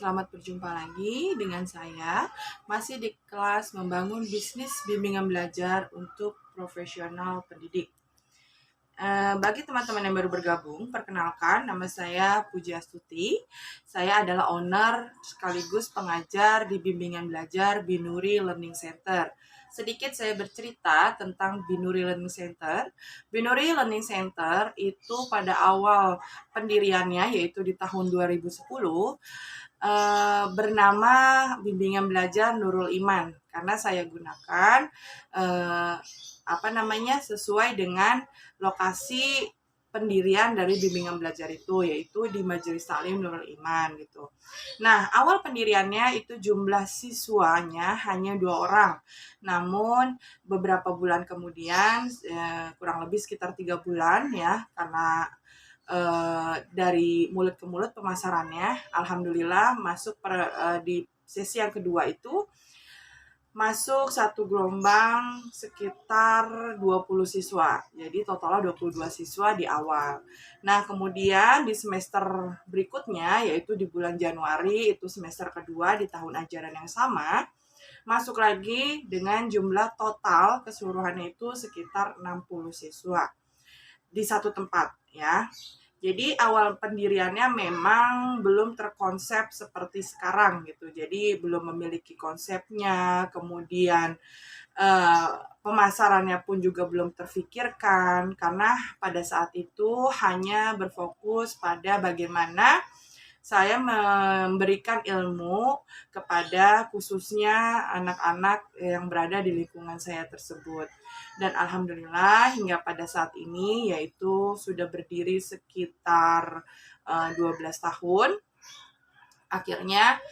selamat berjumpa lagi dengan saya. Masih di kelas membangun bisnis bimbingan belajar untuk profesional pendidik. Bagi teman-teman yang baru bergabung, perkenalkan nama saya Puji Astuti. Saya adalah owner sekaligus pengajar di bimbingan belajar Binuri Learning Center. Sedikit saya bercerita tentang Binuri Learning Center. Binuri Learning Center itu pada awal pendiriannya, yaitu di tahun 2010, bernama Bimbingan Belajar Nurul Iman, karena saya gunakan sesuai dengan lokasi pendirian dari bimbingan belajar itu, yaitu di Majelis Taklim Nurul Iman gitu. Nah, awal pendiriannya itu jumlah siswanya hanya 2 orang. Namun beberapa bulan kemudian, kurang lebih sekitar 3 bulan ya, karena dari mulut ke mulut pemasarannya, alhamdulillah masuk di sesi yang kedua itu masuk satu gelombang sekitar 20 siswa. Jadi totalnya 22 siswa di awal. Nah, kemudian di semester berikutnya, yaitu di bulan Januari, itu semester kedua di tahun ajaran yang sama, masuk lagi dengan jumlah total keseluruhannya itu sekitar 60 siswa di satu tempat ya. Jadi awal pendiriannya memang belum terkonsep seperti sekarang gitu. Jadi belum memiliki konsepnya, kemudian pemasarannya pun juga belum terfikirkan, karena pada saat itu hanya berfokus pada bagaimana saya memberikan ilmu kepada khususnya anak-anak yang berada di lingkungan saya tersebut. Dan alhamdulillah hingga pada saat ini, yaitu sudah berdiri sekitar 12 tahun, akhirnya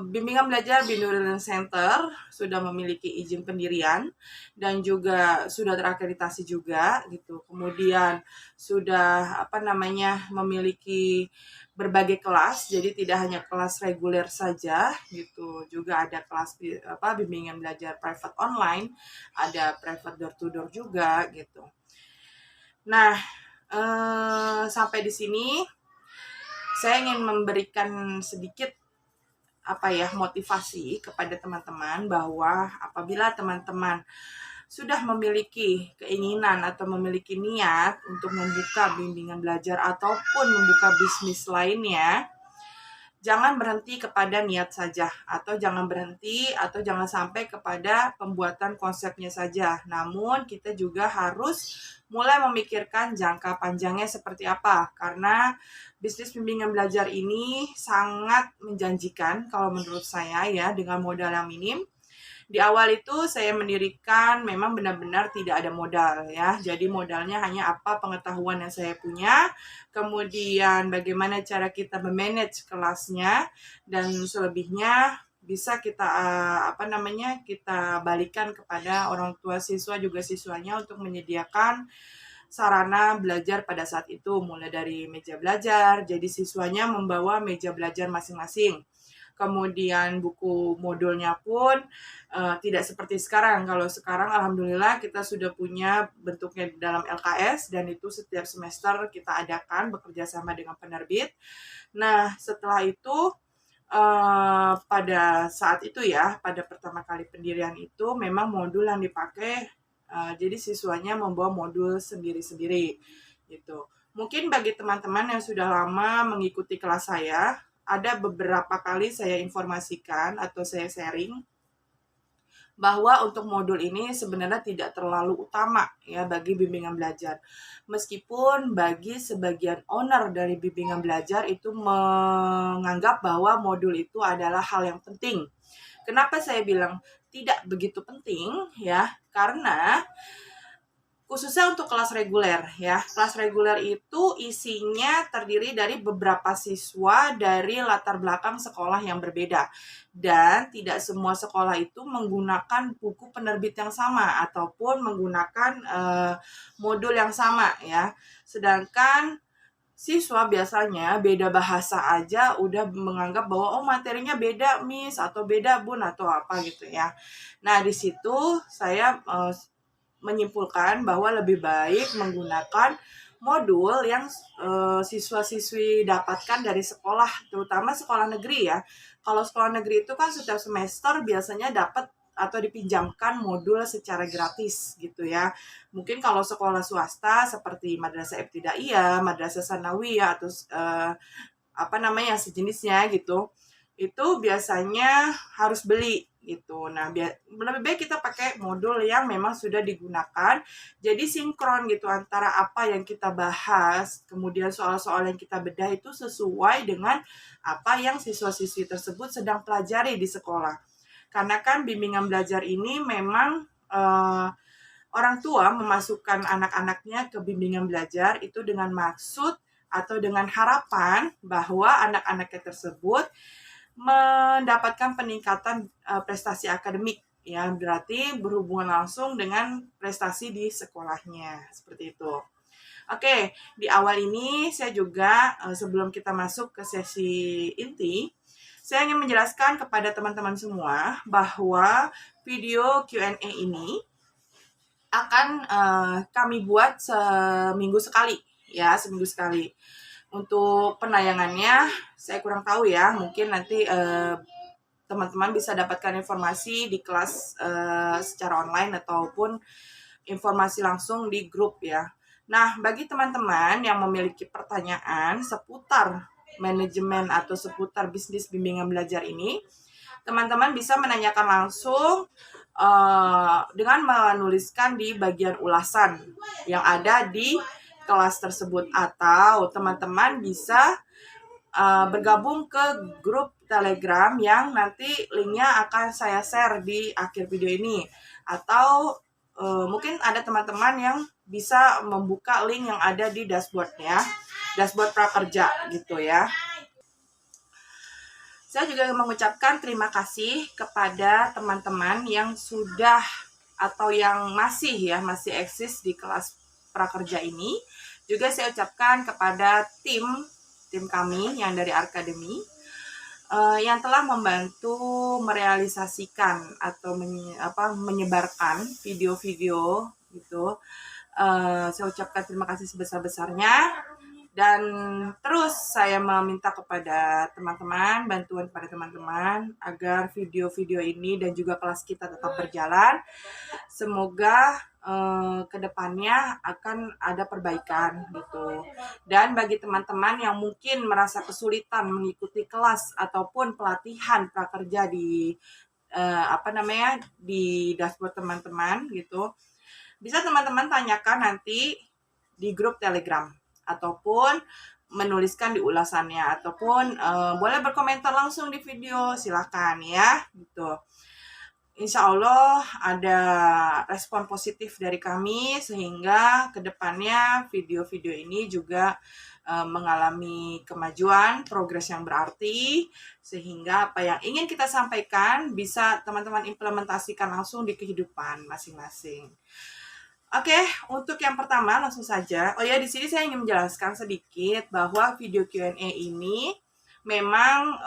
bimbingan belajar Binuri Learning Center sudah memiliki izin pendirian dan juga sudah terakreditasi juga gitu. Kemudian sudah memiliki berbagai kelas, jadi tidak hanya kelas reguler saja gitu. Juga ada kelas bimbingan belajar private online, ada private door to door juga gitu. Nah, sampai di sini saya ingin memberikan sedikit motivasi kepada teman-teman bahwa apabila teman-teman sudah memiliki keinginan atau memiliki niat untuk membuka bimbingan belajar ataupun membuka bisnis lainnya, jangan berhenti kepada niat saja, atau jangan sampai kepada pembuatan konsepnya saja. Namun kita juga harus mulai memikirkan jangka panjangnya seperti apa, karena bisnis bimbingan belajar ini sangat menjanjikan kalau menurut saya ya, dengan modal yang minim. Di awal itu saya mendirikan memang benar-benar tidak ada modal ya. Jadi modalnya hanya pengetahuan yang saya punya, kemudian bagaimana cara kita memanage kelasnya, dan selebihnya bisa kita kita balikan kepada orang tua siswa juga siswanya untuk menyediakan sarana belajar pada saat itu, mulai dari meja belajar, jadi siswanya membawa meja belajar masing-masing. Kemudian buku modulnya pun tidak seperti sekarang. Kalau sekarang alhamdulillah kita sudah punya bentuknya dalam LKS, dan itu setiap semester kita adakan bekerja sama dengan penerbit. Nah, setelah itu pada saat itu ya, pada pertama kali pendirian itu memang modul yang dipakai, jadi siswanya membawa modul sendiri-sendiri gitu. Mungkin bagi teman-teman yang sudah lama mengikuti kelas saya, ada beberapa kali saya informasikan atau saya sharing bahwa untuk modul ini sebenarnya tidak terlalu utama ya bagi bimbingan belajar. Meskipun bagi sebagian owner dari bimbingan belajar itu menganggap bahwa modul itu adalah hal yang penting. Kenapa saya bilang tidak begitu penting ya? Karena khususnya untuk kelas reguler ya. Kelas reguler itu isinya terdiri dari beberapa siswa dari latar belakang sekolah yang berbeda. Dan tidak semua sekolah itu menggunakan buku penerbit yang sama ataupun menggunakan modul yang sama ya. Sedangkan siswa biasanya beda bahasa aja udah menganggap bahwa materinya beda Miss, atau beda Bun, atau apa gitu ya. Nah, di situ saya menyimpulkan bahwa lebih baik menggunakan modul yang siswa-siswi dapatkan dari sekolah, terutama sekolah negeri ya. Kalau sekolah negeri itu kan setiap semester biasanya dapat atau dipinjamkan modul secara gratis gitu ya. Mungkin kalau sekolah swasta seperti Madrasah Ibtidaiyah, Madrasah Sanawiyah atau apa namanya sejenisnya gitu, itu biasanya harus beli gitu. Nah, lebih baik kita pakai modul yang memang sudah digunakan, jadi sinkron gitu antara apa yang kita bahas, kemudian soal-soal yang kita bedah itu sesuai dengan apa yang siswa-siswi tersebut sedang pelajari di sekolah. Karena kan bimbingan belajar ini memang orang tua memasukkan anak-anaknya ke bimbingan belajar itu dengan maksud atau dengan harapan bahwa anak-anaknya tersebut mendapatkan peningkatan prestasi akademik ya, berarti berhubungan langsung dengan prestasi di sekolahnya seperti itu. Oke, di awal ini saya juga sebelum kita masuk ke sesi inti, saya ingin menjelaskan kepada teman-teman semua bahwa video Q&A ini akan kami buat seminggu sekali ya, seminggu sekali. Untuk penayangannya saya kurang tahu ya, mungkin nanti teman-teman bisa dapatkan informasi di kelas secara online ataupun informasi langsung di grup ya. Nah, bagi teman-teman yang memiliki pertanyaan seputar manajemen atau seputar bisnis bimbingan belajar ini, teman-teman bisa menanyakan langsung dengan menuliskan di bagian ulasan yang ada di kelas tersebut, atau teman-teman bisa bergabung ke grup Telegram yang nanti linknya akan saya share di akhir video ini, atau mungkin ada teman-teman yang bisa membuka link yang ada di dashboardnya, dashboard prakerja gitu ya. Saya juga mengucapkan terima kasih kepada teman-teman yang sudah atau yang masih eksis di kelas prakerja ini. Juga saya ucapkan kepada tim kami yang dari Arkademi yang telah membantu merealisasikan atau menyebarkan video-video gitu. Saya ucapkan terima kasih sebesar-besarnya. Dan terus saya meminta kepada teman-teman, bantuan kepada teman-teman agar video-video ini dan juga kelas kita tetap berjalan. Semoga kedepannya akan ada perbaikan gitu. Dan bagi teman-teman yang mungkin merasa kesulitan mengikuti kelas ataupun pelatihan prakerja di di dashboard teman-teman gitu, bisa teman-teman tanyakan nanti di grup Telegram ataupun menuliskan di ulasannya, ataupun boleh berkomentar langsung di video, silakan ya gitu. Insya Allah ada respon positif dari kami sehingga kedepannya video-video ini juga mengalami kemajuan, progres yang berarti, sehingga apa yang ingin kita sampaikan bisa teman-teman implementasikan langsung di kehidupan masing-masing. Oke, untuk yang pertama langsung saja. Oh ya, di sini saya ingin menjelaskan sedikit bahwa video Q&A ini memang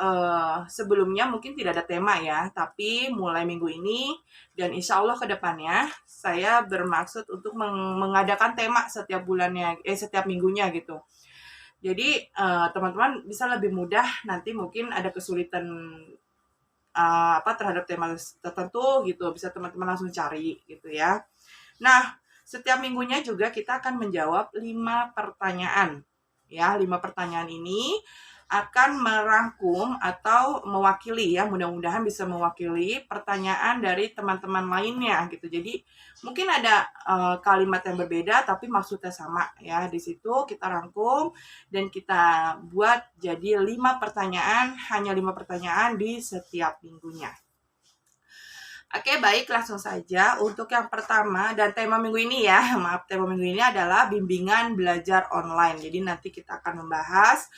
sebelumnya mungkin tidak ada tema ya, tapi mulai minggu ini dan insya Allah ke depannya saya bermaksud untuk mengadakan tema setiap bulannya, setiap minggunya gitu. Jadi teman-teman bisa lebih mudah nanti mungkin ada kesulitan terhadap tema tertentu gitu, bisa teman-teman langsung cari gitu ya. Nah, setiap minggunya juga kita akan menjawab 5 pertanyaan. Ya, 5 pertanyaan ini akan merangkum atau mewakili ya, mudah-mudahan bisa mewakili pertanyaan dari teman-teman lainnya gitu. Jadi mungkin ada kalimat yang berbeda tapi maksudnya sama ya. Di situ kita rangkum dan kita buat jadi 5 pertanyaan, hanya 5 pertanyaan di setiap minggunya. Oke, baik, langsung saja. Untuk yang pertama, dan tema minggu ini ya, tema minggu ini adalah bimbingan belajar online. Jadi nanti kita akan membahas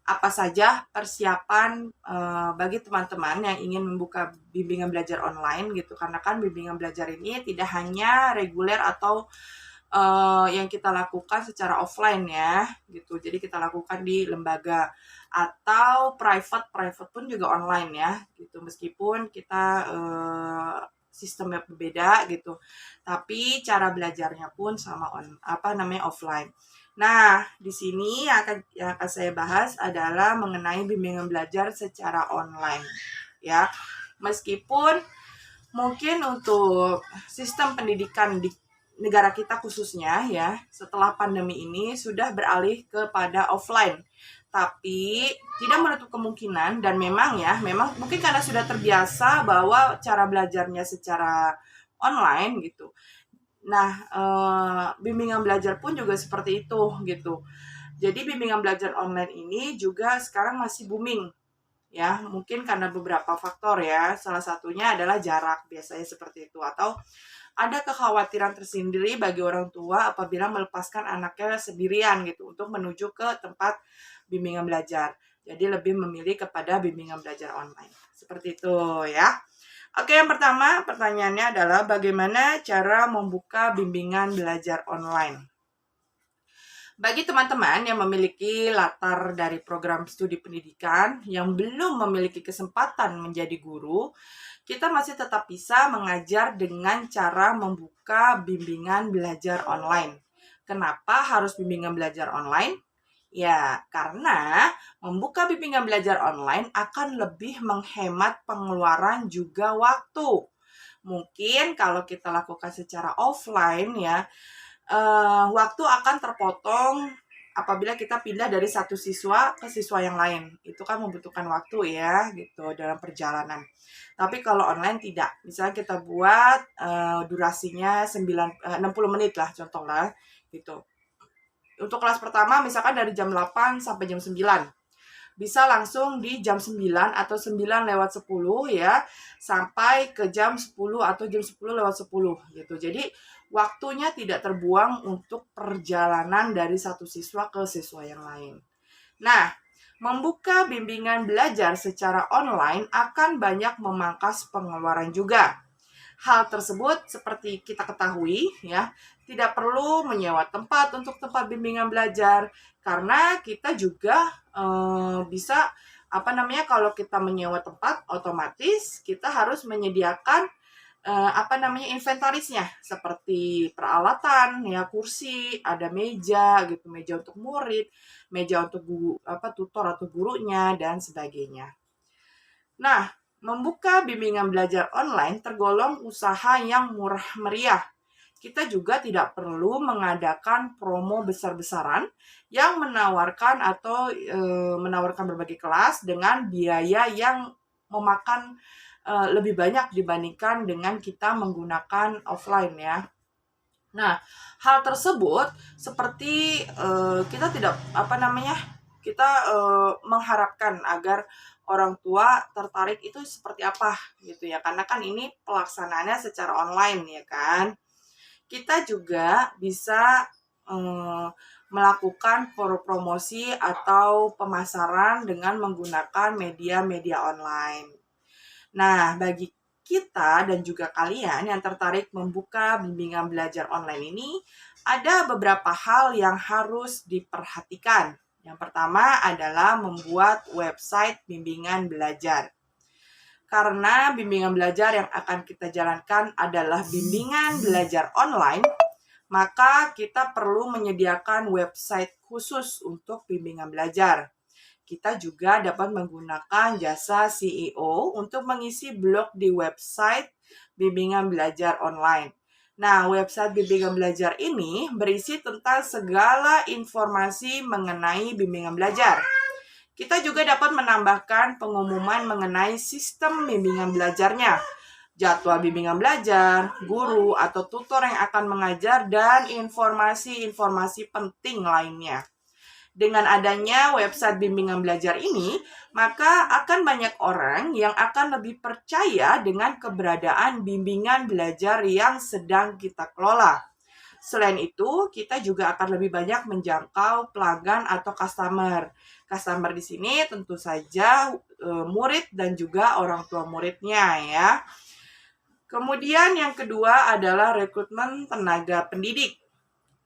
apa saja persiapan bagi teman-teman yang ingin membuka bimbingan belajar online gitu. Karena kan bimbingan belajar ini tidak hanya reguler atau yang kita lakukan secara offline ya, gitu. Jadi kita lakukan di lembaga atau private pun juga online ya, gitu. Meskipun kita sistemnya berbeda gitu, tapi cara belajarnya pun sama offline. Nah, di sini yang akan saya bahas adalah mengenai bimbingan belajar secara online. Ya, meskipun mungkin untuk sistem pendidikan di negara kita khususnya ya, setelah pandemi ini sudah beralih kepada offline. Tapi tidak menutup kemungkinan dan memang mungkin karena sudah terbiasa bahwa cara belajarnya secara online gitu. Nah, bimbingan belajar pun juga seperti itu gitu. Jadi bimbingan belajar online ini juga sekarang masih booming ya, mungkin karena beberapa faktor ya. Salah satunya adalah jarak, biasanya seperti itu, atau ada kekhawatiran tersendiri bagi orang tua apabila melepaskan anaknya sendirian gitu untuk menuju ke tempat bimbingan belajar. Jadi lebih memilih kepada bimbingan belajar online. Seperti itu ya. Oke, yang pertama pertanyaannya adalah bagaimana cara membuka bimbingan belajar online? Bagi teman-teman yang memiliki latar dari program studi pendidikan yang belum memiliki kesempatan menjadi guru, kita masih tetap bisa mengajar dengan cara membuka bimbingan belajar online. Kenapa harus bimbingan belajar online? Ya, karena membuka bimbingan belajar online akan lebih menghemat pengeluaran juga waktu. Mungkin kalau kita lakukan secara offline ya, waktu akan terpotong apabila kita pindah dari satu siswa ke siswa yang lain. Itu kan membutuhkan waktu ya gitu dalam perjalanan. Tapi kalau online tidak. Misalnya kita buat durasinya 60 menit lah contohnya gitu. Untuk kelas pertama misalkan dari jam 8 sampai jam 9. Bisa langsung di jam 9 atau 9:10 ya, sampai ke jam 10 atau jam 10:10 gitu. Jadi waktunya tidak terbuang untuk perjalanan dari satu siswa ke siswa yang lain. Nah, membuka bimbingan belajar secara online akan banyak memangkas pengeluaran juga. Hal tersebut seperti kita ketahui ya, tidak perlu menyewa tempat untuk tempat bimbingan belajar karena kita juga bisa kalau kita menyewa tempat otomatis kita harus menyediakan inventarisnya seperti peralatan ya, kursi, ada meja gitu, meja untuk murid, meja untuk guru tutor atau gurunya dan sebagainya. Nah, membuka bimbingan belajar online tergolong usaha yang murah meriah. Kita juga tidak perlu mengadakan promo besar-besaran yang menawarkan berbagai kelas dengan biaya yang memakan lebih banyak dibandingkan dengan kita menggunakan offline ya. Nah, hal tersebut seperti kita tidak kita mengharapkan agar orang tua tertarik itu seperti apa gitu ya. Karena kan ini pelaksanaannya secara online ya kan. Kita juga bisa melakukan promosi atau pemasaran dengan menggunakan media-media online. Nah, bagi kita dan juga kalian yang tertarik membuka bimbingan belajar online ini, ada beberapa hal yang harus diperhatikan. Yang pertama adalah membuat website bimbingan belajar. Karena bimbingan belajar yang akan kita jalankan adalah bimbingan belajar online, maka kita perlu menyediakan website khusus untuk bimbingan belajar. Kita juga dapat menggunakan jasa CEO untuk mengisi blog di website bimbingan belajar online. Nah, website bimbingan belajar ini berisi tentang segala informasi mengenai bimbingan belajar. Kita juga dapat menambahkan pengumuman mengenai sistem bimbingan belajarnya, jadwal bimbingan belajar, guru atau tutor yang akan mengajar, dan informasi-informasi penting lainnya. Dengan adanya website bimbingan belajar ini, maka akan banyak orang yang akan lebih percaya dengan keberadaan bimbingan belajar yang sedang kita kelola. Selain itu, kita juga akan lebih banyak menjangkau pelanggan atau customer. Customer di sini tentu saja murid dan juga orang tua muridnya ya. Kemudian yang kedua adalah rekrutmen tenaga pendidik.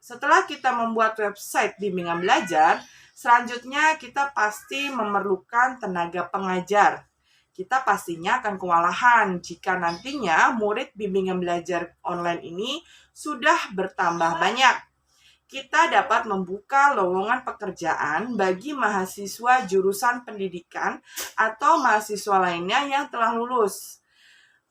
Setelah kita membuat website bimbingan belajar, selanjutnya kita pasti memerlukan tenaga pengajar. Kita pastinya akan kewalahan jika nantinya murid bimbingan belajar online ini sudah bertambah banyak. kita dapat membuka lowongan pekerjaan bagi mahasiswa jurusan pendidikan atau mahasiswa lainnya yang telah lulus.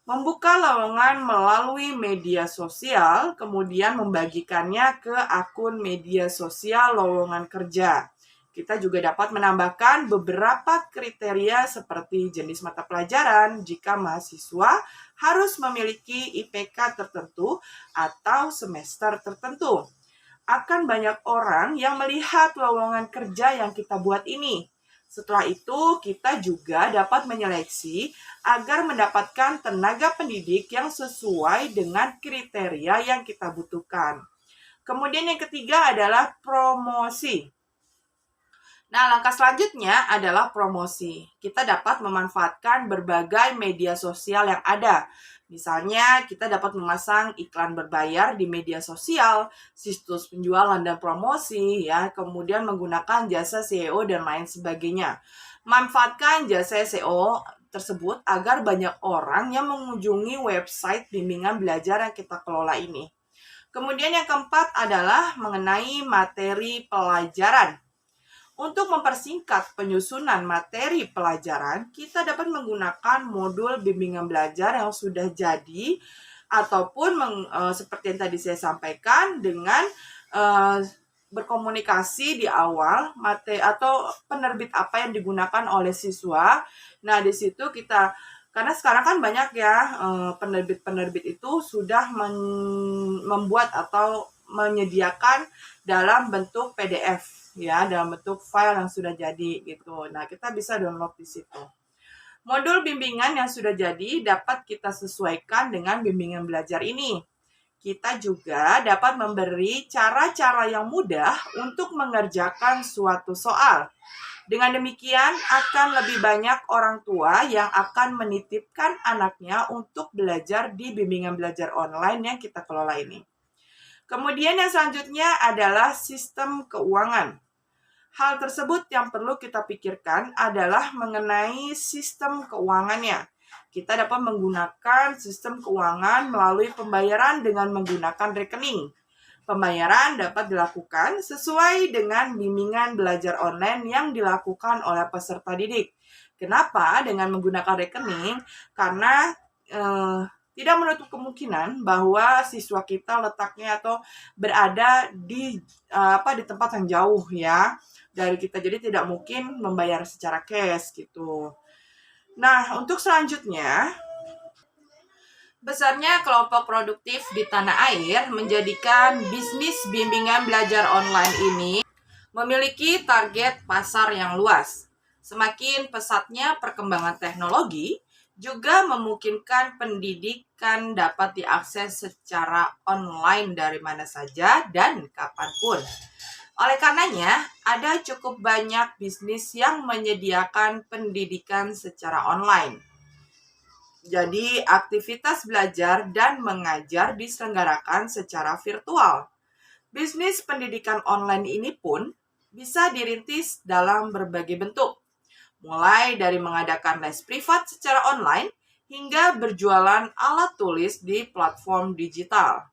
Membuka lowongan melalui media sosial, kemudian membagikannya ke akun media sosial lowongan kerja. Kita juga dapat menambahkan beberapa kriteria seperti jenis mata pelajaran jika mahasiswa harus memiliki IPK tertentu atau semester tertentu. Akan banyak orang yang melihat lowongan kerja yang kita buat ini. Setelah itu, kita juga dapat menyeleksi agar mendapatkan tenaga pendidik yang sesuai dengan kriteria yang kita butuhkan. Kemudian yang ketiga adalah promosi. Nah, langkah selanjutnya adalah promosi. Kita dapat memanfaatkan berbagai media sosial yang ada. Misalnya, kita dapat memasang iklan berbayar di media sosial, situs penjualan dan promosi, ya, kemudian menggunakan jasa SEO dan lain sebagainya. Manfaatkan jasa SEO tersebut agar banyak orang yang mengunjungi website bimbingan belajar yang kita kelola ini. Kemudian yang keempat adalah mengenai materi pelajaran. Untuk mempersingkat penyusunan materi pelajaran, kita dapat menggunakan modul bimbingan belajar yang sudah jadi ataupun seperti yang tadi saya sampaikan dengan berkomunikasi di awal materi atau penerbit apa yang digunakan oleh siswa. Nah, di situ kita karena sekarang kan banyak ya penerbit-penerbit itu sudah membuat atau menyediakan dalam bentuk PDF. Ya, dalam bentuk file yang sudah jadi gitu. Nah, kita bisa download di situ. Modul bimbingan yang sudah jadi dapat kita sesuaikan dengan bimbingan belajar ini. Kita juga dapat memberi cara-cara yang mudah untuk mengerjakan suatu soal. Dengan demikian, akan lebih banyak orang tua yang akan menitipkan anaknya untuk belajar di bimbingan belajar online yang kita kelola ini. Kemudian yang selanjutnya adalah sistem keuangan. Hal tersebut yang perlu kita pikirkan adalah mengenai sistem keuangannya. Kita dapat menggunakan sistem keuangan melalui pembayaran dengan menggunakan rekening. Pembayaran dapat dilakukan sesuai dengan bimbingan belajar online yang dilakukan oleh peserta didik. Kenapa dengan menggunakan rekening? Karena tidak menutup kemungkinan bahwa siswa kita letaknya atau berada di tempat yang jauh ya dari kita, jadi tidak mungkin membayar secara cash gitu. Nah, untuk selanjutnya, besarnya kelompok produktif di tanah air menjadikan bisnis bimbingan belajar online ini memiliki target pasar yang luas. Semakin pesatnya perkembangan teknologi juga memungkinkan pendidikan dapat diakses secara online dari mana saja dan kapanpun. Oleh karenanya, ada cukup banyak bisnis yang menyediakan pendidikan secara online. Jadi, aktivitas belajar dan mengajar diselenggarakan secara virtual. Bisnis pendidikan online ini pun bisa dirintis dalam berbagai bentuk, mulai dari mengadakan les privat secara online hingga berjualan alat tulis di platform digital.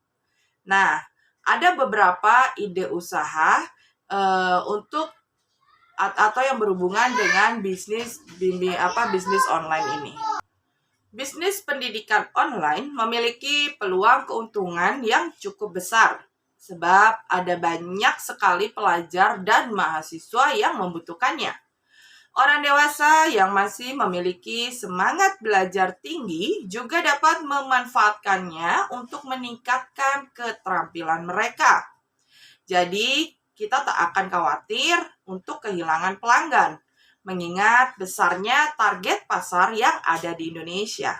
Nah, ada beberapa ide usaha untuk atau yang berhubungan dengan bisnis online ini. Bisnis pendidikan online memiliki peluang keuntungan yang cukup besar sebab ada banyak sekali pelajar dan mahasiswa yang membutuhkannya. Orang dewasa yang masih memiliki semangat belajar tinggi juga dapat memanfaatkannya untuk meningkatkan keterampilan mereka. Jadi, kita tak akan khawatir untuk kehilangan pelanggan, mengingat besarnya target pasar yang ada di Indonesia.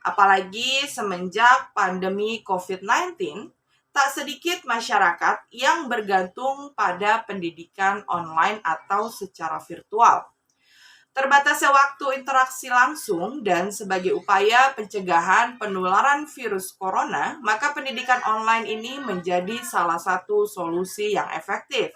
Apalagi semenjak pandemi COVID-19, tak sedikit masyarakat yang bergantung pada pendidikan online atau secara virtual. Terbatasnya waktu interaksi langsung dan sebagai upaya pencegahan penularan virus corona, maka pendidikan online ini menjadi salah satu solusi yang efektif.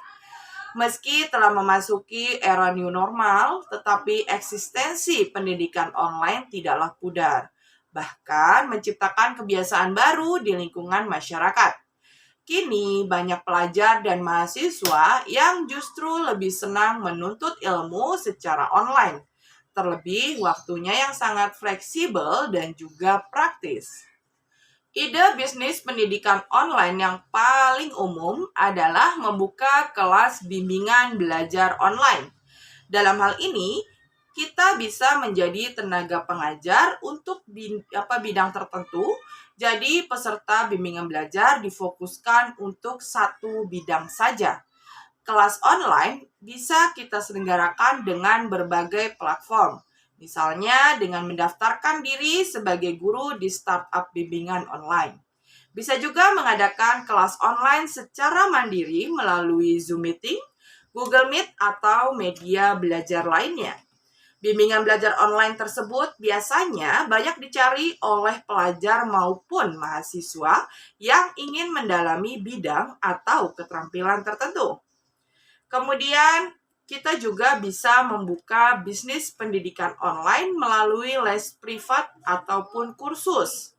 Meski telah memasuki era new normal, tetapi eksistensi pendidikan online tidaklah pudar, bahkan menciptakan kebiasaan baru di lingkungan masyarakat. Kini banyak pelajar dan mahasiswa yang justru lebih senang menuntut ilmu secara online. Terlebih waktunya yang sangat fleksibel dan juga praktis. Ide bisnis pendidikan online yang paling umum adalah membuka kelas bimbingan belajar online. Dalam hal ini, kita bisa menjadi tenaga pengajar untuk bidang tertentu. Jadi, peserta bimbingan belajar difokuskan untuk satu bidang saja. Kelas online bisa kita selenggarakan dengan berbagai platform. Misalnya dengan mendaftarkan diri sebagai guru di startup bimbingan online. Bisa juga mengadakan kelas online secara mandiri melalui Zoom Meeting, Google Meet, atau media belajar lainnya. Bimbingan belajar online tersebut biasanya banyak dicari oleh pelajar maupun mahasiswa yang ingin mendalami bidang atau keterampilan tertentu. Kemudian, kita juga bisa membuka bisnis pendidikan online melalui les privat ataupun kursus.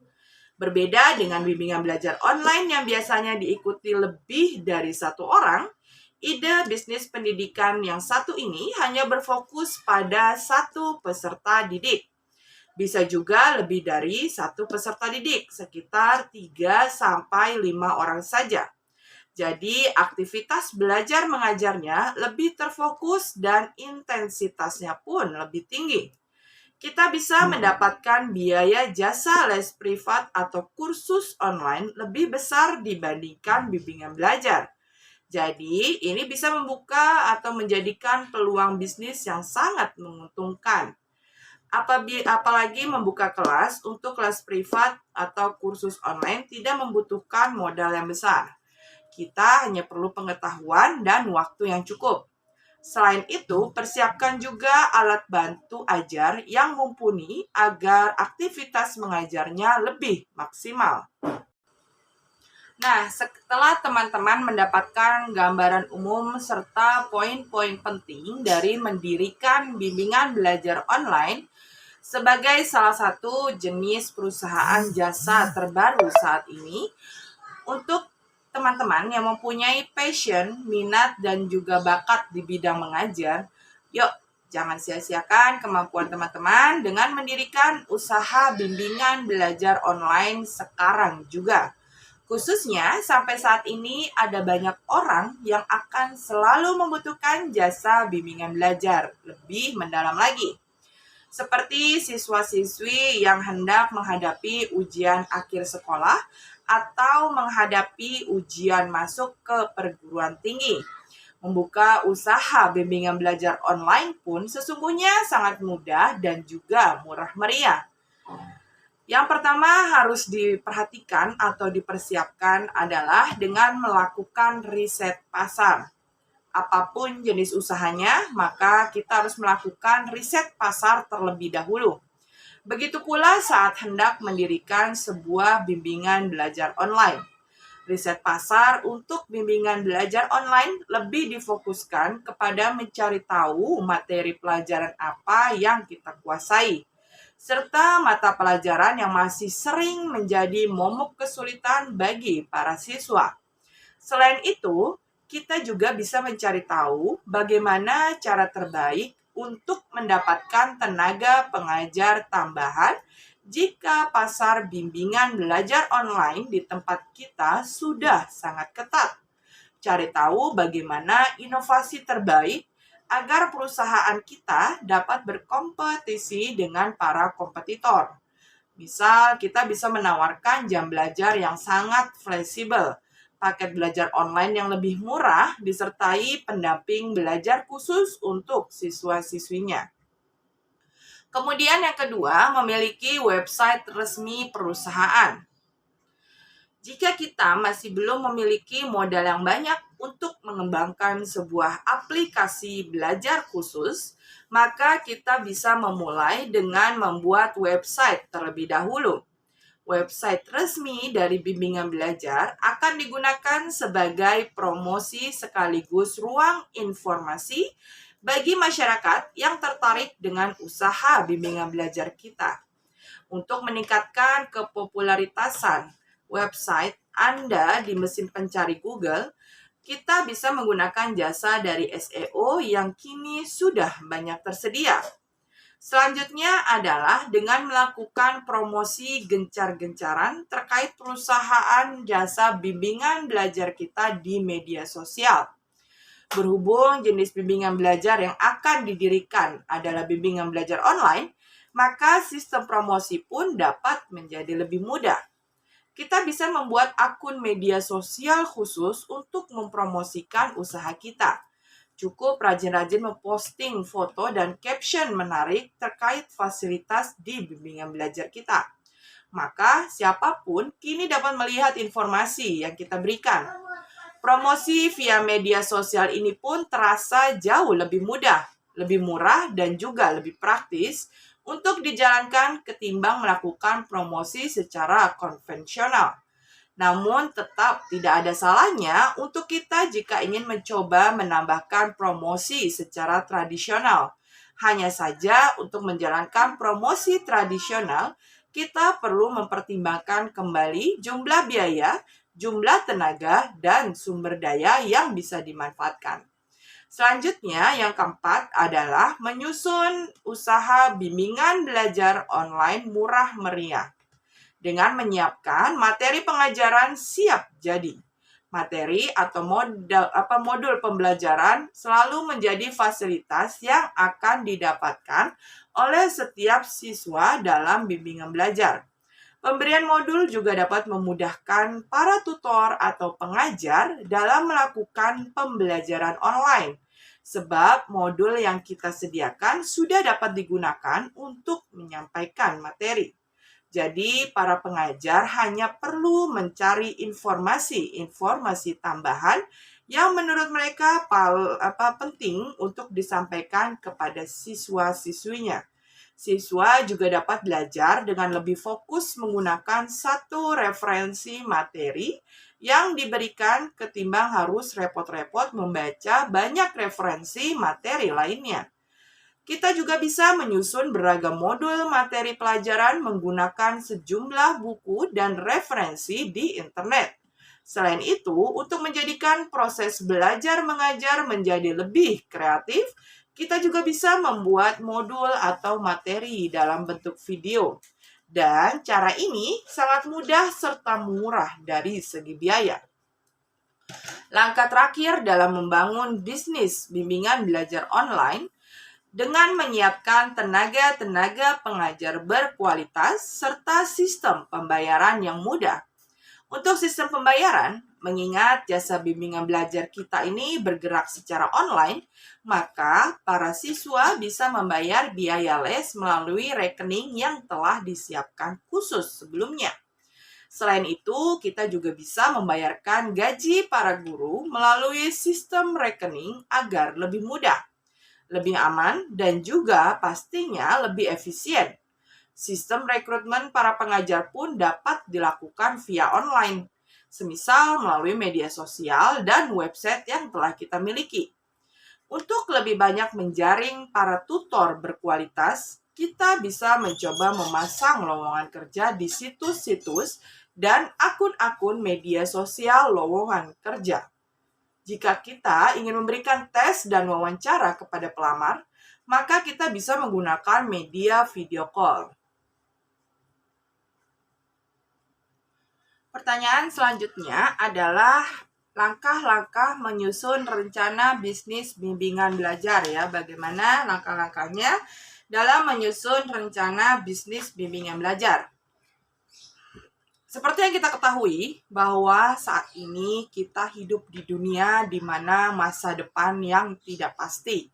Berbeda dengan bimbingan belajar online yang biasanya diikuti lebih dari satu orang, ide bisnis pendidikan yang satu ini hanya berfokus pada satu peserta didik. Bisa juga lebih dari satu peserta didik, sekitar 3-5 orang saja. Jadi, aktivitas belajar mengajarnya lebih terfokus dan intensitasnya pun lebih tinggi. Kita bisa mendapatkan biaya jasa les privat atau kursus online lebih besar dibandingkan bimbingan belajar. Jadi, ini bisa membuka atau menjadikan peluang bisnis yang sangat menguntungkan. Apalagi membuka kelas untuk kelas privat atau kursus online tidak membutuhkan modal yang besar. Kita hanya perlu pengetahuan dan waktu yang cukup. Selain itu, persiapkan juga alat bantu ajar yang mumpuni agar aktivitas mengajarnya lebih maksimal. Nah, setelah teman-teman mendapatkan gambaran umum serta poin-poin penting dari mendirikan bimbingan belajar online sebagai salah satu jenis perusahaan jasa terbaru saat ini, untuk teman-teman yang mempunyai passion, minat, dan juga bakat di bidang mengajar, yuk jangan sia-siakan kemampuan teman-teman dengan mendirikan usaha bimbingan belajar online sekarang juga. Khususnya sampai saat ini ada banyak orang yang akan selalu membutuhkan jasa bimbingan belajar lebih mendalam lagi. Seperti siswa-siswi yang hendak menghadapi ujian akhir sekolah atau menghadapi ujian masuk ke perguruan tinggi. Membuka usaha bimbingan belajar online pun sesungguhnya sangat mudah dan juga murah meriah. Yang pertama harus diperhatikan atau dipersiapkan adalah dengan melakukan riset pasar. Apapun jenis usahanya, maka kita harus melakukan riset pasar terlebih dahulu. Begitu pula saat hendak mendirikan sebuah bimbingan belajar online. Riset pasar untuk bimbingan belajar online lebih difokuskan kepada mencari tahu materi pelajaran apa yang kita kuasai, serta mata pelajaran yang masih sering menjadi momok kesulitan bagi para siswa. Selain itu, kita juga bisa mencari tahu bagaimana cara terbaik untuk mendapatkan tenaga pengajar tambahan jika pasar bimbingan belajar online di tempat kita sudah sangat ketat. Cari tahu bagaimana inovasi terbaik agar perusahaan kita dapat berkompetisi dengan para kompetitor. Misal, kita bisa menawarkan jam belajar yang sangat fleksibel, paket belajar online yang lebih murah, disertai pendamping belajar khusus untuk siswa-siswinya. Kemudian yang kedua, memiliki website resmi perusahaan. Jika kita masih belum memiliki modal yang banyak untuk mengembangkan sebuah aplikasi belajar khusus, maka kita bisa memulai dengan membuat website terlebih dahulu. Website resmi dari bimbingan belajar akan digunakan sebagai promosi sekaligus ruang informasi bagi masyarakat yang tertarik dengan usaha bimbingan belajar kita. Untuk meningkatkan kepopularitasan, website Anda di mesin pencari Google, kita bisa menggunakan jasa dari SEO yang kini sudah banyak tersedia. Selanjutnya adalah dengan melakukan promosi gencar-gencaran terkait perusahaan jasa bimbingan belajar kita di media sosial. Berhubung jenis bimbingan belajar yang akan didirikan adalah bimbingan belajar online, maka sistem promosi pun dapat menjadi lebih mudah. Kita bisa membuat akun media sosial khusus untuk mempromosikan usaha kita. Cukup rajin-rajin memposting foto dan caption menarik terkait fasilitas di bimbingan belajar kita. Maka siapapun kini dapat melihat informasi yang kita berikan. Promosi via media sosial ini pun terasa jauh lebih mudah, lebih murah, dan juga lebih praktis untuk dijalankan ketimbang melakukan promosi secara konvensional. Namun tetap tidak ada salahnya untuk kita jika ingin mencoba menambahkan promosi secara tradisional. Hanya saja untuk menjalankan promosi tradisional, kita perlu mempertimbangkan kembali jumlah biaya, jumlah tenaga, dan sumber daya yang bisa dimanfaatkan. Selanjutnya, yang keempat adalah menyusun usaha bimbingan belajar online murah meriah dengan menyiapkan materi pengajaran siap jadi. Materi atau modul pembelajaran selalu menjadi fasilitas yang akan didapatkan oleh setiap siswa dalam bimbingan belajar. Pemberian modul juga dapat memudahkan para tutor atau pengajar dalam melakukan pembelajaran online, sebab modul yang kita sediakan sudah dapat digunakan untuk menyampaikan materi. Jadi, para pengajar hanya perlu mencari informasi tambahan yang menurut mereka penting untuk disampaikan kepada siswa-siswinya. Siswa juga dapat belajar dengan lebih fokus menggunakan satu referensi materi yang diberikan ketimbang harus repot-repot membaca banyak referensi materi lainnya. Kita juga bisa menyusun beragam modul materi pelajaran menggunakan sejumlah buku dan referensi di internet. Selain itu, untuk menjadikan proses belajar mengajar menjadi lebih kreatif, kita juga bisa membuat modul atau materi dalam bentuk video. Dan cara ini sangat mudah serta murah dari segi biaya. Langkah terakhir dalam membangun bisnis bimbingan belajar online dengan menyiapkan tenaga-tenaga pengajar berkualitas serta sistem pembayaran yang mudah. Untuk sistem pembayaran, mengingat jasa bimbingan belajar kita ini bergerak secara online, maka para siswa bisa membayar biaya les melalui rekening yang telah disiapkan khusus sebelumnya. Selain itu, kita juga bisa membayarkan gaji para guru melalui sistem rekening agar lebih mudah, lebih aman, dan juga pastinya lebih efisien. Sistem rekrutmen para pengajar pun dapat dilakukan via online, semisal melalui media sosial dan website yang telah kita miliki. Untuk lebih banyak menjaring para tutor berkualitas, kita bisa mencoba memasang lowongan kerja di situs-situs dan akun-akun media sosial lowongan kerja. Jika kita ingin memberikan tes dan wawancara kepada pelamar, maka kita bisa menggunakan media video call. Pertanyaan selanjutnya adalah langkah-langkah menyusun rencana bisnis bimbingan belajar ya. Bagaimana langkah-langkahnya dalam menyusun rencana bisnis bimbingan belajar? Seperti yang kita ketahui bahwa saat ini kita hidup di dunia di mana masa depan yang tidak pasti.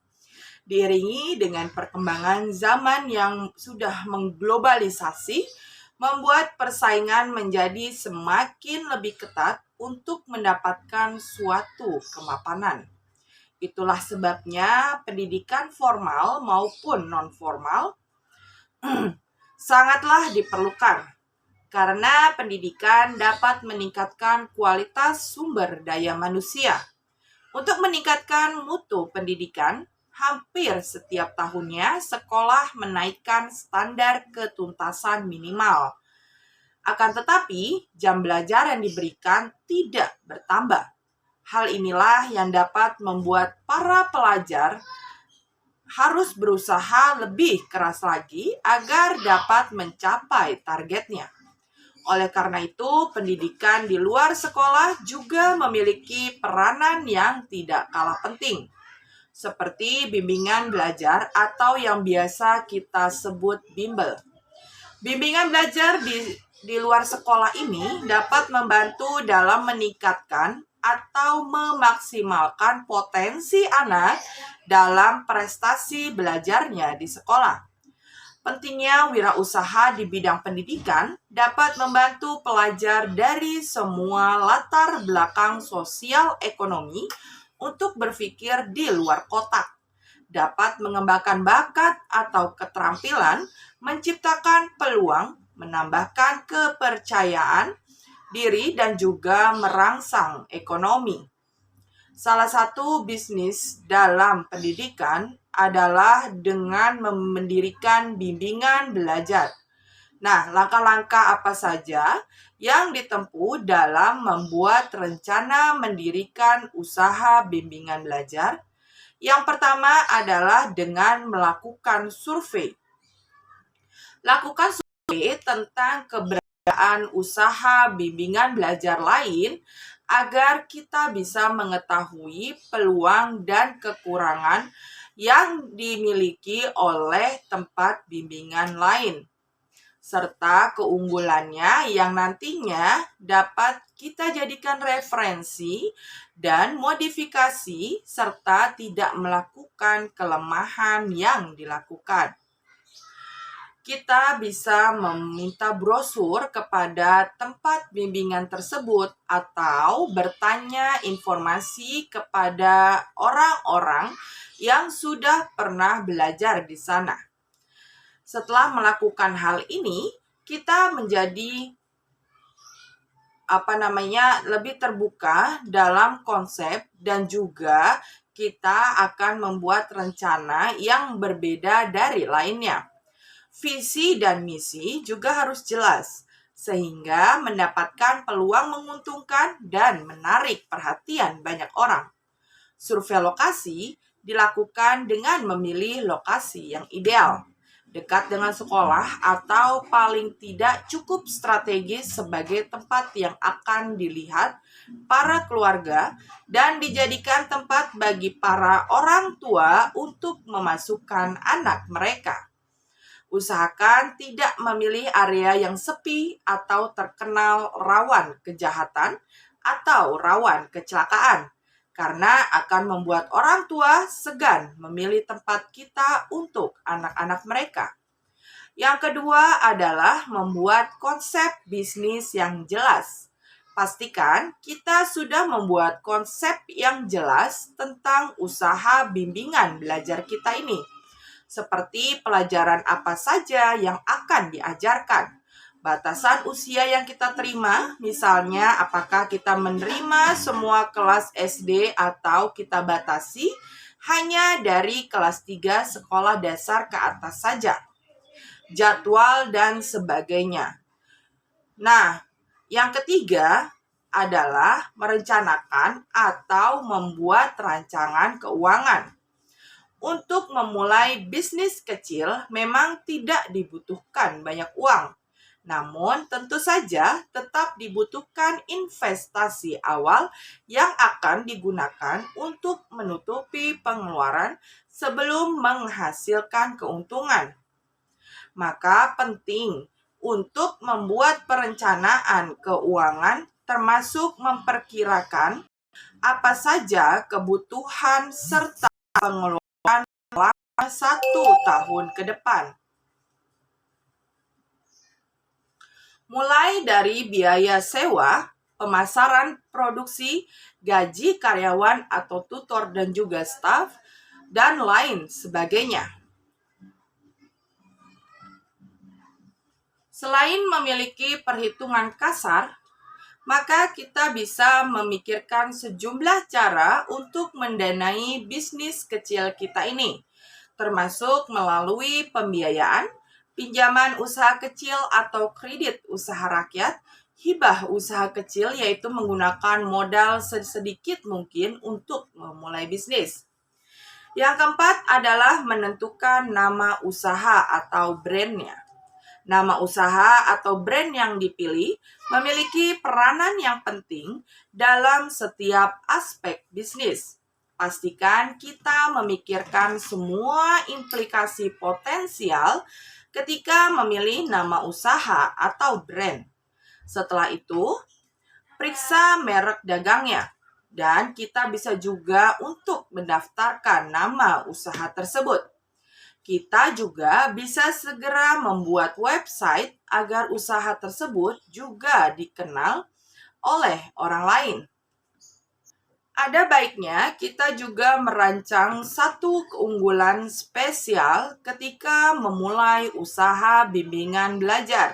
Diiringi dengan perkembangan zaman yang sudah mengglobalisasi, membuat persaingan menjadi semakin lebih ketat untuk mendapatkan suatu kemapanan. Itulah sebabnya pendidikan formal maupun non-formal sangatlah diperlukan, karena pendidikan dapat meningkatkan kualitas sumber daya manusia. Untuk meningkatkan mutu pendidikan, hampir setiap tahunnya sekolah menaikkan standar ketuntasan minimal. Akan tetapi, jam belajar yang diberikan tidak bertambah. Hal inilah yang dapat membuat para pelajar harus berusaha lebih keras lagi agar dapat mencapai targetnya. Oleh karena itu, pendidikan di luar sekolah juga memiliki peranan yang tidak kalah penting, seperti bimbingan belajar atau yang biasa kita sebut bimbel. Bimbingan belajar di luar sekolah ini dapat membantu dalam meningkatkan atau memaksimalkan potensi anak dalam prestasi belajarnya di sekolah. Pentingnya wirausaha di bidang pendidikan dapat membantu pelajar dari semua latar belakang sosial ekonomi untuk berpikir di luar kotak, dapat mengembangkan bakat atau keterampilan, menciptakan peluang, menambahkan kepercayaan diri, dan juga merangsang ekonomi. Salah satu bisnis dalam pendidikan adalah dengan mendirikan bimbingan belajar. Nah, langkah-langkah apa saja yang ditempuh dalam membuat rencana mendirikan usaha bimbingan belajar? Yang pertama adalah dengan melakukan survei. Lakukan survei tentang keberadaan usaha bimbingan belajar lain agar kita bisa mengetahui peluang dan kekurangan yang dimiliki oleh tempat bimbingan lain, serta keunggulannya yang nantinya dapat kita jadikan referensi dan modifikasi serta tidak melakukan kelemahan yang dilakukan. Kita bisa meminta brosur kepada tempat bimbingan tersebut atau bertanya informasi kepada orang-orang yang sudah pernah belajar di sana. Setelah melakukan hal ini, kita menjadi lebih terbuka dalam konsep dan juga kita akan membuat rencana yang berbeda dari lainnya. Visi dan misi juga harus jelas sehingga mendapatkan peluang menguntungkan dan menarik perhatian banyak orang. Survei lokasi dilakukan dengan memilih lokasi yang ideal, dekat dengan sekolah atau paling tidak cukup strategis sebagai tempat yang akan dilihat para keluarga dan dijadikan tempat bagi para orang tua untuk memasukkan anak mereka. Usahakan tidak memilih area yang sepi atau terkenal rawan kejahatan atau rawan kecelakaan, karena akan membuat orang tua segan memilih tempat kita untuk anak-anak mereka. Yang kedua adalah membuat konsep bisnis yang jelas. Pastikan kita sudah membuat konsep yang jelas tentang usaha bimbingan belajar kita ini, seperti pelajaran apa saja yang akan diajarkan, batasan usia yang kita terima, misalnya apakah kita menerima semua kelas SD atau kita batasi hanya dari kelas 3 sekolah dasar ke atas saja, jadwal dan sebagainya. Nah, yang ketiga adalah merencanakan atau membuat rancangan keuangan. Untuk memulai bisnis kecil memang tidak dibutuhkan banyak uang. Namun tentu saja tetap dibutuhkan investasi awal yang akan digunakan untuk menutupi pengeluaran sebelum menghasilkan keuntungan. Maka penting untuk membuat perencanaan keuangan termasuk memperkirakan apa saja kebutuhan serta pengeluaran 1 tahun ke depan. Mulai dari biaya sewa, pemasaran produksi, gaji karyawan atau tutor dan juga staf, dan lain sebagainya. Selain memiliki perhitungan kasar, maka kita bisa memikirkan sejumlah cara untuk mendanai bisnis kecil kita ini, termasuk melalui pembiayaan, pinjaman usaha kecil atau kredit usaha rakyat, hibah usaha kecil yaitu menggunakan modal sedikit mungkin untuk memulai bisnis. Yang keempat adalah menentukan nama usaha atau brandnya. Nama usaha atau brand yang dipilih memiliki peranan yang penting dalam setiap aspek bisnis. Pastikan kita memikirkan semua implikasi potensial ketika memilih nama usaha atau brand. Setelah itu, periksa merek dagangnya. Dan kita bisa juga untuk mendaftarkan nama usaha tersebut. Kita juga bisa segera membuat website agar usaha tersebut juga dikenal oleh orang lain. Ada baiknya kita juga merancang satu keunggulan spesial ketika memulai usaha bimbingan belajar.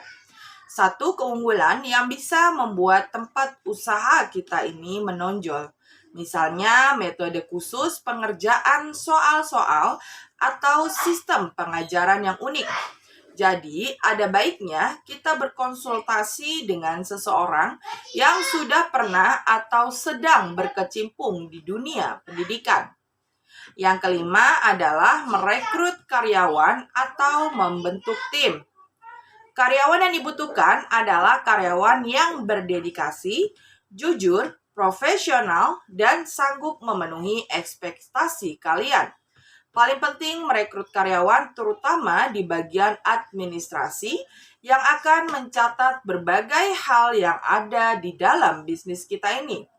Satu keunggulan yang bisa membuat tempat usaha kita ini menonjol. Misalnya metode khusus pengerjaan soal-soal atau sistem pengajaran yang unik. Jadi, ada baiknya kita berkonsultasi dengan seseorang yang sudah pernah atau sedang berkecimpung di dunia pendidikan. Yang kelima adalah merekrut karyawan atau membentuk tim. Karyawan yang dibutuhkan adalah karyawan yang berdedikasi, jujur, profesional, dan sanggup memenuhi ekspektasi kalian. Paling penting merekrut karyawan terutama di bagian administrasi yang akan mencatat berbagai hal yang ada di dalam bisnis kita ini.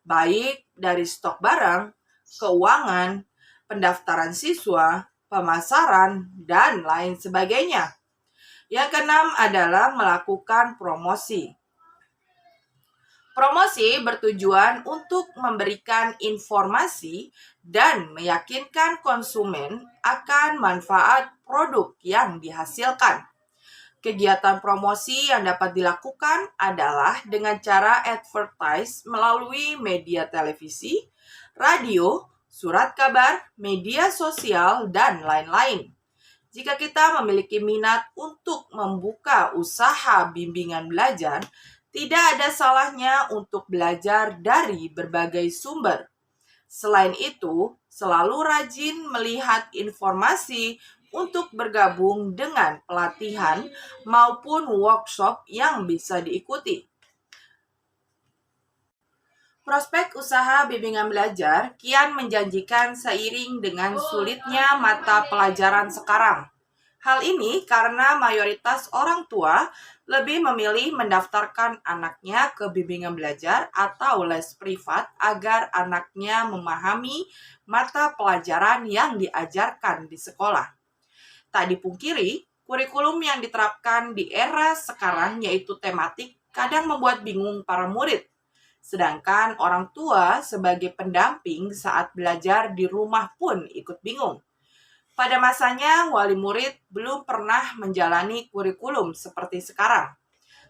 Baik dari stok barang, keuangan, pendaftaran siswa, pemasaran, dan lain sebagainya. Yang keenam adalah melakukan promosi. Promosi bertujuan untuk memberikan informasi dan meyakinkan konsumen akan manfaat produk yang dihasilkan. Kegiatan promosi yang dapat dilakukan adalah dengan cara advertise melalui media televisi, radio, surat kabar, media sosial, dan lain-lain. Jika kita memiliki minat untuk membuka usaha bimbingan belajar, tidak ada salahnya untuk belajar dari berbagai sumber. Selain itu, selalu rajin melihat informasi untuk bergabung dengan pelatihan maupun workshop yang bisa diikuti. Prospek usaha bimbingan belajar kian menjanjikan seiring dengan sulitnya mata pelajaran sekarang. Hal ini karena mayoritas orang tua lebih memilih mendaftarkan anaknya ke bimbingan belajar atau les privat agar anaknya memahami mata pelajaran yang diajarkan di sekolah. Tak dipungkiri, kurikulum yang diterapkan di era sekarang yaitu tematik kadang membuat bingung para murid. Sedangkan orang tua sebagai pendamping saat belajar di rumah pun ikut bingung. Pada masanya, wali murid belum pernah menjalani kurikulum seperti sekarang.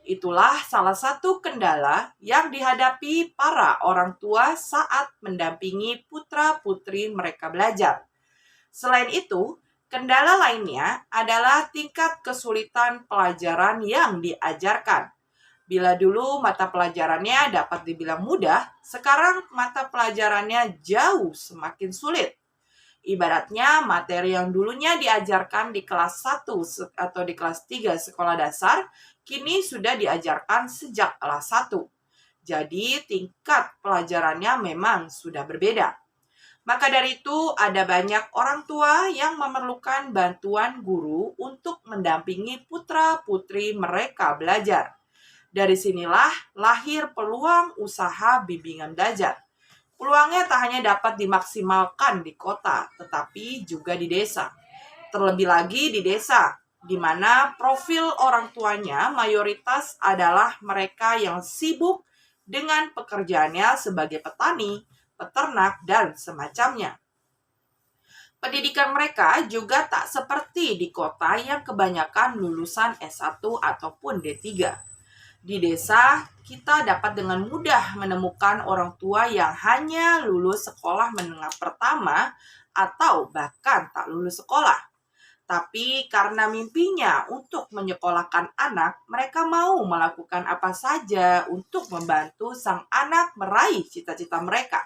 Itulah salah satu kendala yang dihadapi para orang tua saat mendampingi putra-putri mereka belajar. Selain itu, kendala lainnya adalah tingkat kesulitan pelajaran yang diajarkan. Bila dulu mata pelajarannya dapat dibilang mudah, sekarang mata pelajarannya jauh semakin sulit. Ibaratnya materi yang dulunya diajarkan di kelas 1 atau di kelas 3 sekolah dasar, kini sudah diajarkan sejak kelas 1. Jadi tingkat pelajarannya memang sudah berbeda. Maka dari itu ada banyak orang tua yang memerlukan bantuan guru untuk mendampingi putra-putri mereka belajar. Dari sinilah lahir peluang usaha bimbingan belajar. Peluangnya tak hanya dapat dimaksimalkan di kota, tetapi juga di desa. Terlebih lagi di desa, di mana profil orang tuanya mayoritas adalah mereka yang sibuk dengan pekerjaannya sebagai petani, peternak, dan semacamnya. Pendidikan mereka juga tak seperti di kota yang kebanyakan lulusan S1 ataupun D3. Di desa, kita dapat dengan mudah menemukan orang tua yang hanya lulus sekolah menengah pertama atau bahkan tak lulus sekolah. Tapi karena mimpinya untuk menyekolahkan anak, mereka mau melakukan apa saja untuk membantu sang anak meraih cita-cita mereka.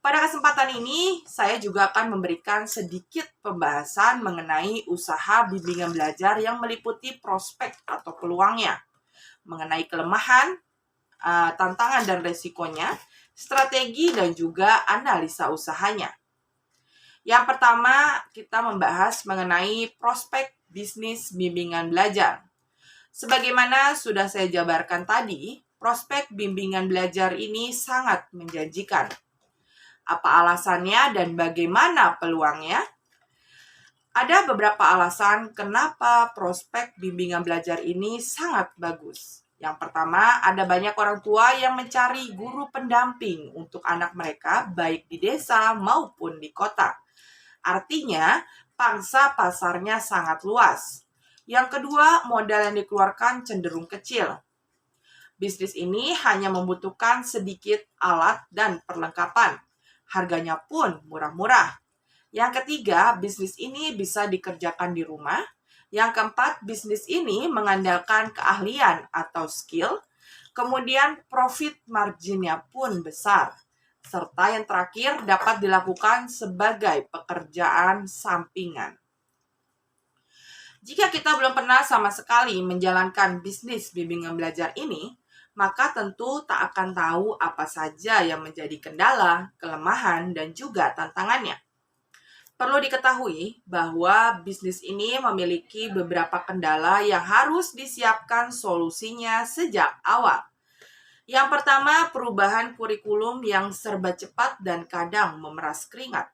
Pada kesempatan ini, saya juga akan memberikan sedikit pembahasan mengenai usaha bimbingan belajar yang meliputi prospek atau peluangnya, mengenai kelemahan, tantangan dan resikonya, strategi dan juga analisa usahanya. Yang pertama, kita membahas mengenai prospek bisnis bimbingan belajar. Sebagaimana sudah saya jabarkan tadi, prospek bimbingan belajar ini sangat menjanjikan. Apa alasannya dan bagaimana peluangnya? Ada beberapa alasan kenapa prospek bimbingan belajar ini sangat bagus. Yang pertama, ada banyak orang tua yang mencari guru pendamping untuk anak mereka baik di desa maupun di kota. Artinya, pangsa pasarnya sangat luas. Yang kedua, modal yang dikeluarkan cenderung kecil. Bisnis ini hanya membutuhkan sedikit alat dan perlengkapan. Harganya pun murah-murah. Yang ketiga, bisnis ini bisa dikerjakan di rumah. Yang keempat, bisnis ini mengandalkan keahlian atau skill. Kemudian profit marginnya pun besar. Serta yang terakhir dapat dilakukan sebagai pekerjaan sampingan. Jika kita belum pernah sama sekali menjalankan bisnis bimbingan belajar ini, maka tentu tak akan tahu apa saja yang menjadi kendala, kelemahan, dan juga tantangannya. Perlu diketahui bahwa bisnis ini memiliki beberapa kendala yang harus disiapkan solusinya sejak awal. Yang pertama, perubahan kurikulum yang serba cepat dan kadang memeras keringat.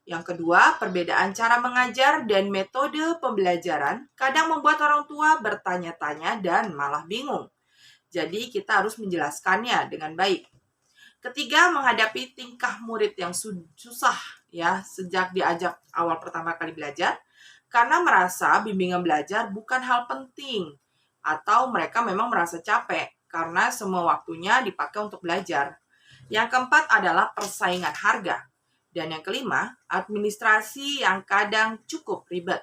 Yang kedua, perbedaan cara mengajar dan metode pembelajaran kadang membuat orang tua bertanya-tanya dan malah bingung. Jadi kita harus menjelaskannya dengan baik. Ketiga, menghadapi tingkah murid yang susah ya sejak diajak awal pertama kali belajar karena merasa bimbingan belajar bukan hal penting atau mereka memang merasa capek karena semua waktunya dipakai untuk belajar. Yang keempat adalah persaingan harga. Dan yang kelima, administrasi yang kadang cukup ribet.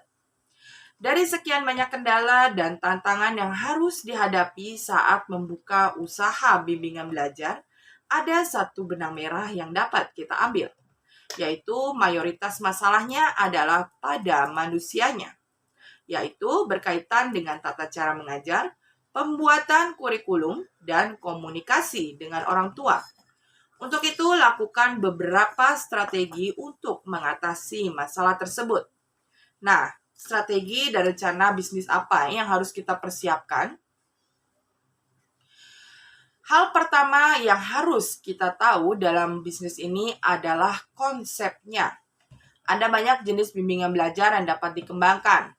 Dari sekian banyak kendala dan tantangan yang harus dihadapi saat membuka usaha bimbingan belajar, ada satu benang merah yang dapat kita ambil, yaitu mayoritas masalahnya adalah pada manusianya, yaitu berkaitan dengan tata cara mengajar, pembuatan kurikulum, dan komunikasi dengan orang tua. Untuk itu, lakukan beberapa strategi untuk mengatasi masalah tersebut. Nah, strategi dan rencana bisnis apa yang harus kita persiapkan? Hal pertama yang harus kita tahu dalam bisnis ini adalah konsepnya. Ada banyak jenis bimbingan belajar yang dapat dikembangkan.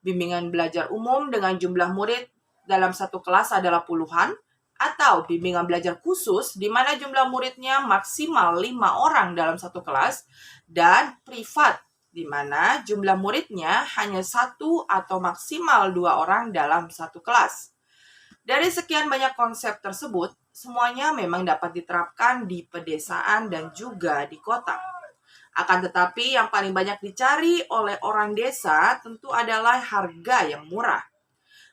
Bimbingan belajar umum dengan jumlah murid dalam satu kelas adalah puluhan, atau bimbingan belajar khusus di mana jumlah muridnya maksimal 5 orang dalam satu kelas, dan privat di mana jumlah muridnya hanya 1 atau maksimal 2 orang dalam satu kelas. Dari sekian banyak konsep tersebut, semuanya memang dapat diterapkan di pedesaan dan juga di kota. Akan tetapi yang paling banyak dicari oleh orang desa tentu adalah harga yang murah.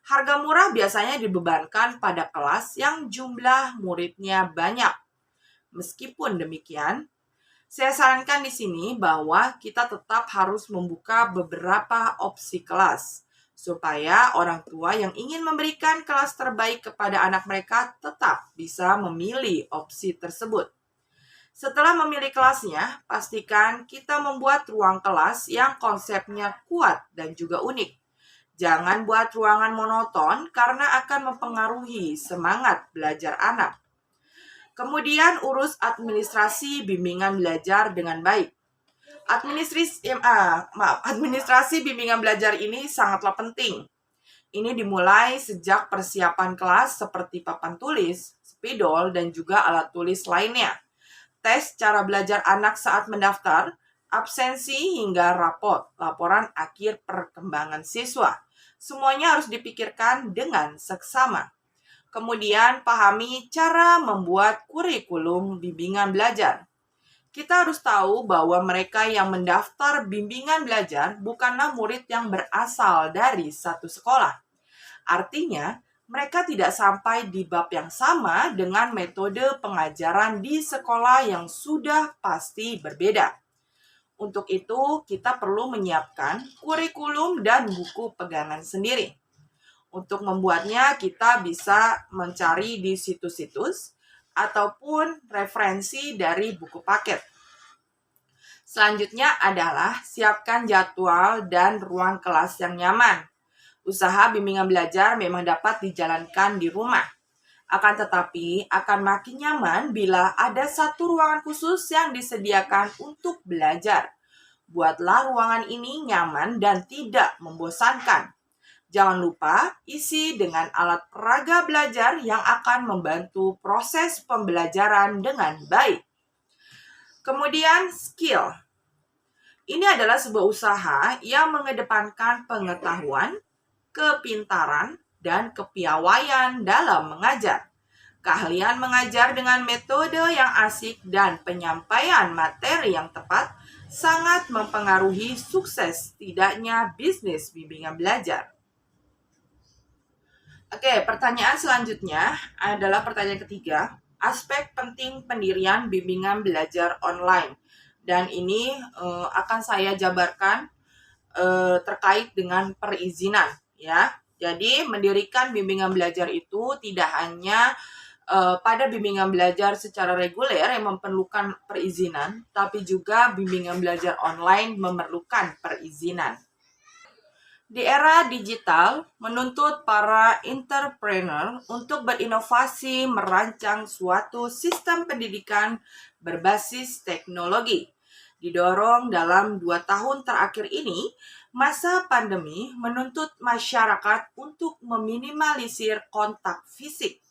Harga murah biasanya dibebankan pada kelas yang jumlah muridnya banyak. Meskipun demikian, saya sarankan di sini bahwa kita tetap harus membuka beberapa opsi kelas, supaya orang tua yang ingin memberikan kelas terbaik kepada anak mereka tetap bisa memilih opsi tersebut. Setelah memilih kelasnya, pastikan kita membuat ruang kelas yang konsepnya kuat dan juga unik. Jangan buat ruangan monoton karena akan mempengaruhi semangat belajar anak. Kemudian urus administrasi bimbingan belajar dengan baik. Administrasi bimbingan belajar ini sangatlah penting. Ini dimulai sejak persiapan kelas seperti papan tulis, spidol, dan juga alat tulis lainnya. Tes cara belajar anak saat mendaftar, absensi hingga laporan akhir perkembangan siswa. Semuanya harus dipikirkan dengan seksama. Kemudian pahami cara membuat kurikulum bimbingan belajar. Kita harus tahu bahwa mereka yang mendaftar bimbingan belajar bukanlah murid yang berasal dari satu sekolah. Artinya, mereka tidak sampai di bab yang sama dengan metode pengajaran di sekolah yang sudah pasti berbeda. Untuk itu, kita perlu menyiapkan kurikulum dan buku pegangan sendiri. Untuk membuatnya, kita bisa mencari di situs-situs ataupun referensi dari buku paket. Selanjutnya adalah siapkan jadwal dan ruang kelas yang nyaman. Usaha bimbingan belajar memang dapat dijalankan di rumah. Akan tetapi, akan makin nyaman bila ada satu ruangan khusus yang disediakan untuk belajar. Buatlah ruangan ini nyaman dan tidak membosankan. Jangan lupa isi dengan alat peraga belajar yang akan membantu proses pembelajaran dengan baik. Kemudian skill. Ini adalah sebuah usaha yang mengedepankan pengetahuan, kepintaran, dan kepiawaian dalam mengajar. Keahlian mengajar dengan metode yang asik dan penyampaian materi yang tepat sangat mempengaruhi sukses tidaknya bisnis bimbingan belajar. Oke, pertanyaan selanjutnya adalah pertanyaan ketiga, aspek penting pendirian bimbingan belajar online. Dan ini akan saya jabarkan terkait dengan perizinan, ya. Jadi, mendirikan bimbingan belajar itu tidak hanya pada bimbingan belajar secara reguler yang memerlukan perizinan, tapi juga bimbingan belajar online memerlukan perizinan. Di era digital, menuntut para entrepreneur untuk berinovasi merancang suatu sistem pendidikan berbasis teknologi. Didorong dalam 2 tahun terakhir ini, masa pandemi menuntut masyarakat untuk meminimalisir kontak fisik.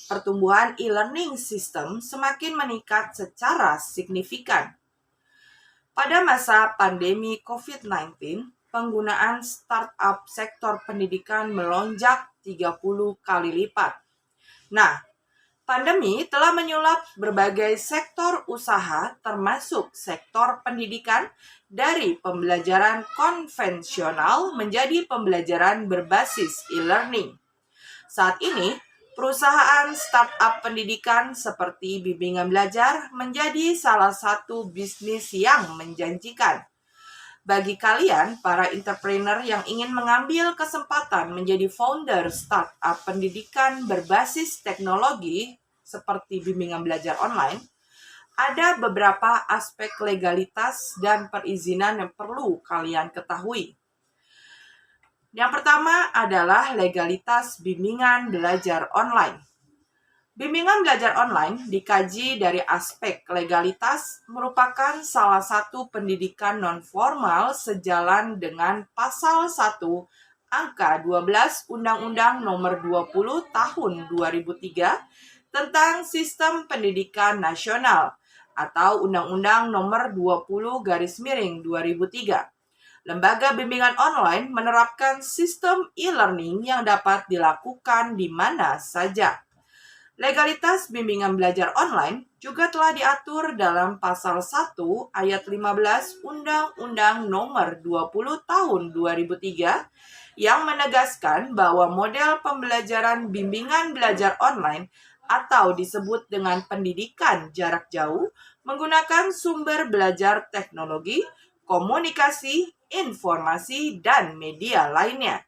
Pertumbuhan e-learning system semakin meningkat secara signifikan. Pada masa pandemi COVID-19, penggunaan startup sektor pendidikan melonjak 30 kali lipat. Nah, pandemi telah menyulap berbagai sektor usaha termasuk sektor pendidikan dari pembelajaran konvensional menjadi pembelajaran berbasis e-learning. Saat ini, perusahaan startup pendidikan seperti bimbingan belajar menjadi salah satu bisnis yang menjanjikan. Bagi kalian, para entrepreneur yang ingin mengambil kesempatan menjadi founder startup pendidikan berbasis teknologi seperti bimbingan belajar online, ada beberapa aspek legalitas dan perizinan yang perlu kalian ketahui. Yang pertama adalah legalitas bimbingan belajar online. Bimbingan belajar online dikaji dari aspek legalitas merupakan salah satu pendidikan non-formal sejalan dengan Pasal 1 Angka 12 Undang-Undang Nomor 20 Tahun 2003 tentang Sistem Pendidikan Nasional atau Undang-Undang Nomor 20/2003. Lembaga bimbingan online menerapkan sistem e-learning yang dapat dilakukan di mana saja. Legalitas bimbingan belajar online juga telah diatur dalam Pasal 1 Ayat 15 Undang-Undang Nomor 20 Tahun 2003 yang menegaskan bahwa model pembelajaran bimbingan belajar online atau disebut dengan pendidikan jarak jauh menggunakan sumber belajar teknologi, komunikasi, informasi, dan media lainnya.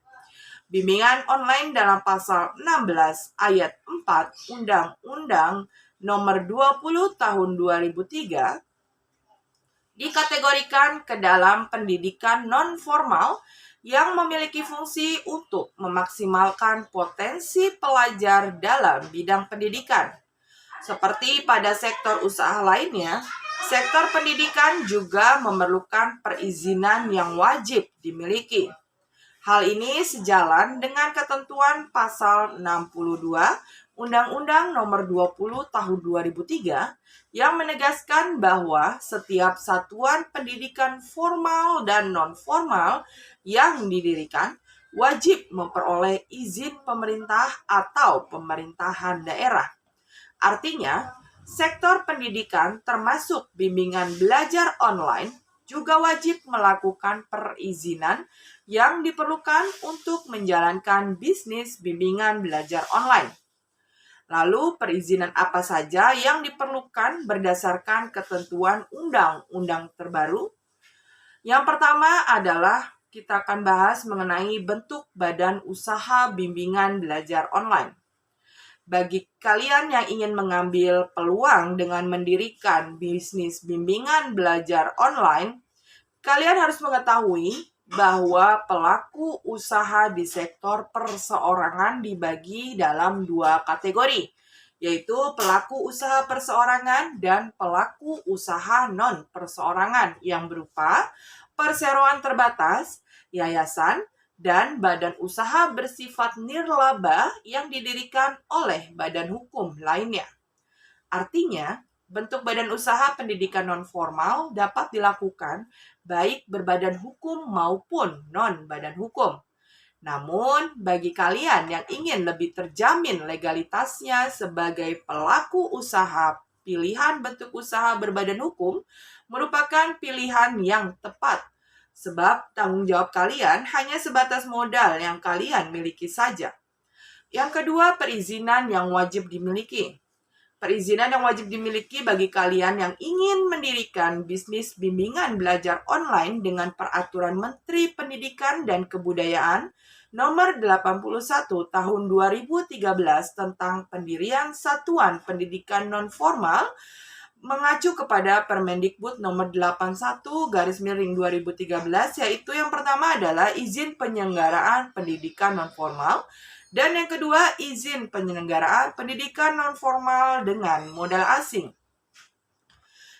Bimbingan online dalam Pasal 16 Ayat 4 Undang-Undang Nomor 20 Tahun 2003 dikategorikan ke dalam pendidikan non-formal yang memiliki fungsi untuk memaksimalkan potensi pelajar dalam bidang pendidikan. Seperti pada sektor usaha lainnya, sektor pendidikan juga memerlukan perizinan yang wajib dimiliki. Hal ini sejalan dengan ketentuan Pasal 62 Undang-Undang Nomor 20 Tahun 2003 yang menegaskan bahwa setiap satuan pendidikan formal dan non-formal yang didirikan wajib memperoleh izin pemerintah atau pemerintahan daerah. Artinya, Sektor pendidikan termasuk bimbingan belajar online juga wajib melakukan perizinan yang diperlukan untuk menjalankan bisnis bimbingan belajar online. Lalu, perizinan apa saja yang diperlukan berdasarkan ketentuan undang-undang terbaru? Yang pertama adalah kita akan bahas mengenai bentuk badan usaha bimbingan belajar online. Bagi kalian yang ingin mengambil peluang dengan mendirikan bisnis bimbingan belajar online, kalian harus mengetahui bahwa pelaku usaha di sektor perseorangan dibagi dalam dua kategori, yaitu pelaku usaha perseorangan dan pelaku usaha non-perseorangan yang berupa perseroan terbatas, yayasan, dan badan usaha bersifat nirlaba yang didirikan oleh badan hukum lainnya. Artinya, bentuk badan usaha pendidikan non-formal dapat dilakukan baik berbadan hukum maupun non-badan hukum. Namun, bagi kalian yang ingin lebih terjamin legalitasnya sebagai pelaku usaha, pilihan bentuk usaha berbadan hukum merupakan pilihan yang tepat. Sebab tanggung jawab kalian hanya sebatas modal yang kalian miliki saja. Yang kedua, perizinan yang wajib dimiliki. Perizinan yang wajib dimiliki bagi kalian yang ingin mendirikan bisnis bimbingan belajar online dengan peraturan Menteri Pendidikan dan Kebudayaan nomor 81 tahun 2013 tentang pendirian satuan pendidikan non-formal mengacu kepada Permendikbud nomor 81/2013, yaitu yang pertama adalah izin penyelenggaraan pendidikan non-formal dan yang kedua, izin penyelenggaraan pendidikan non-formal dengan modal asing.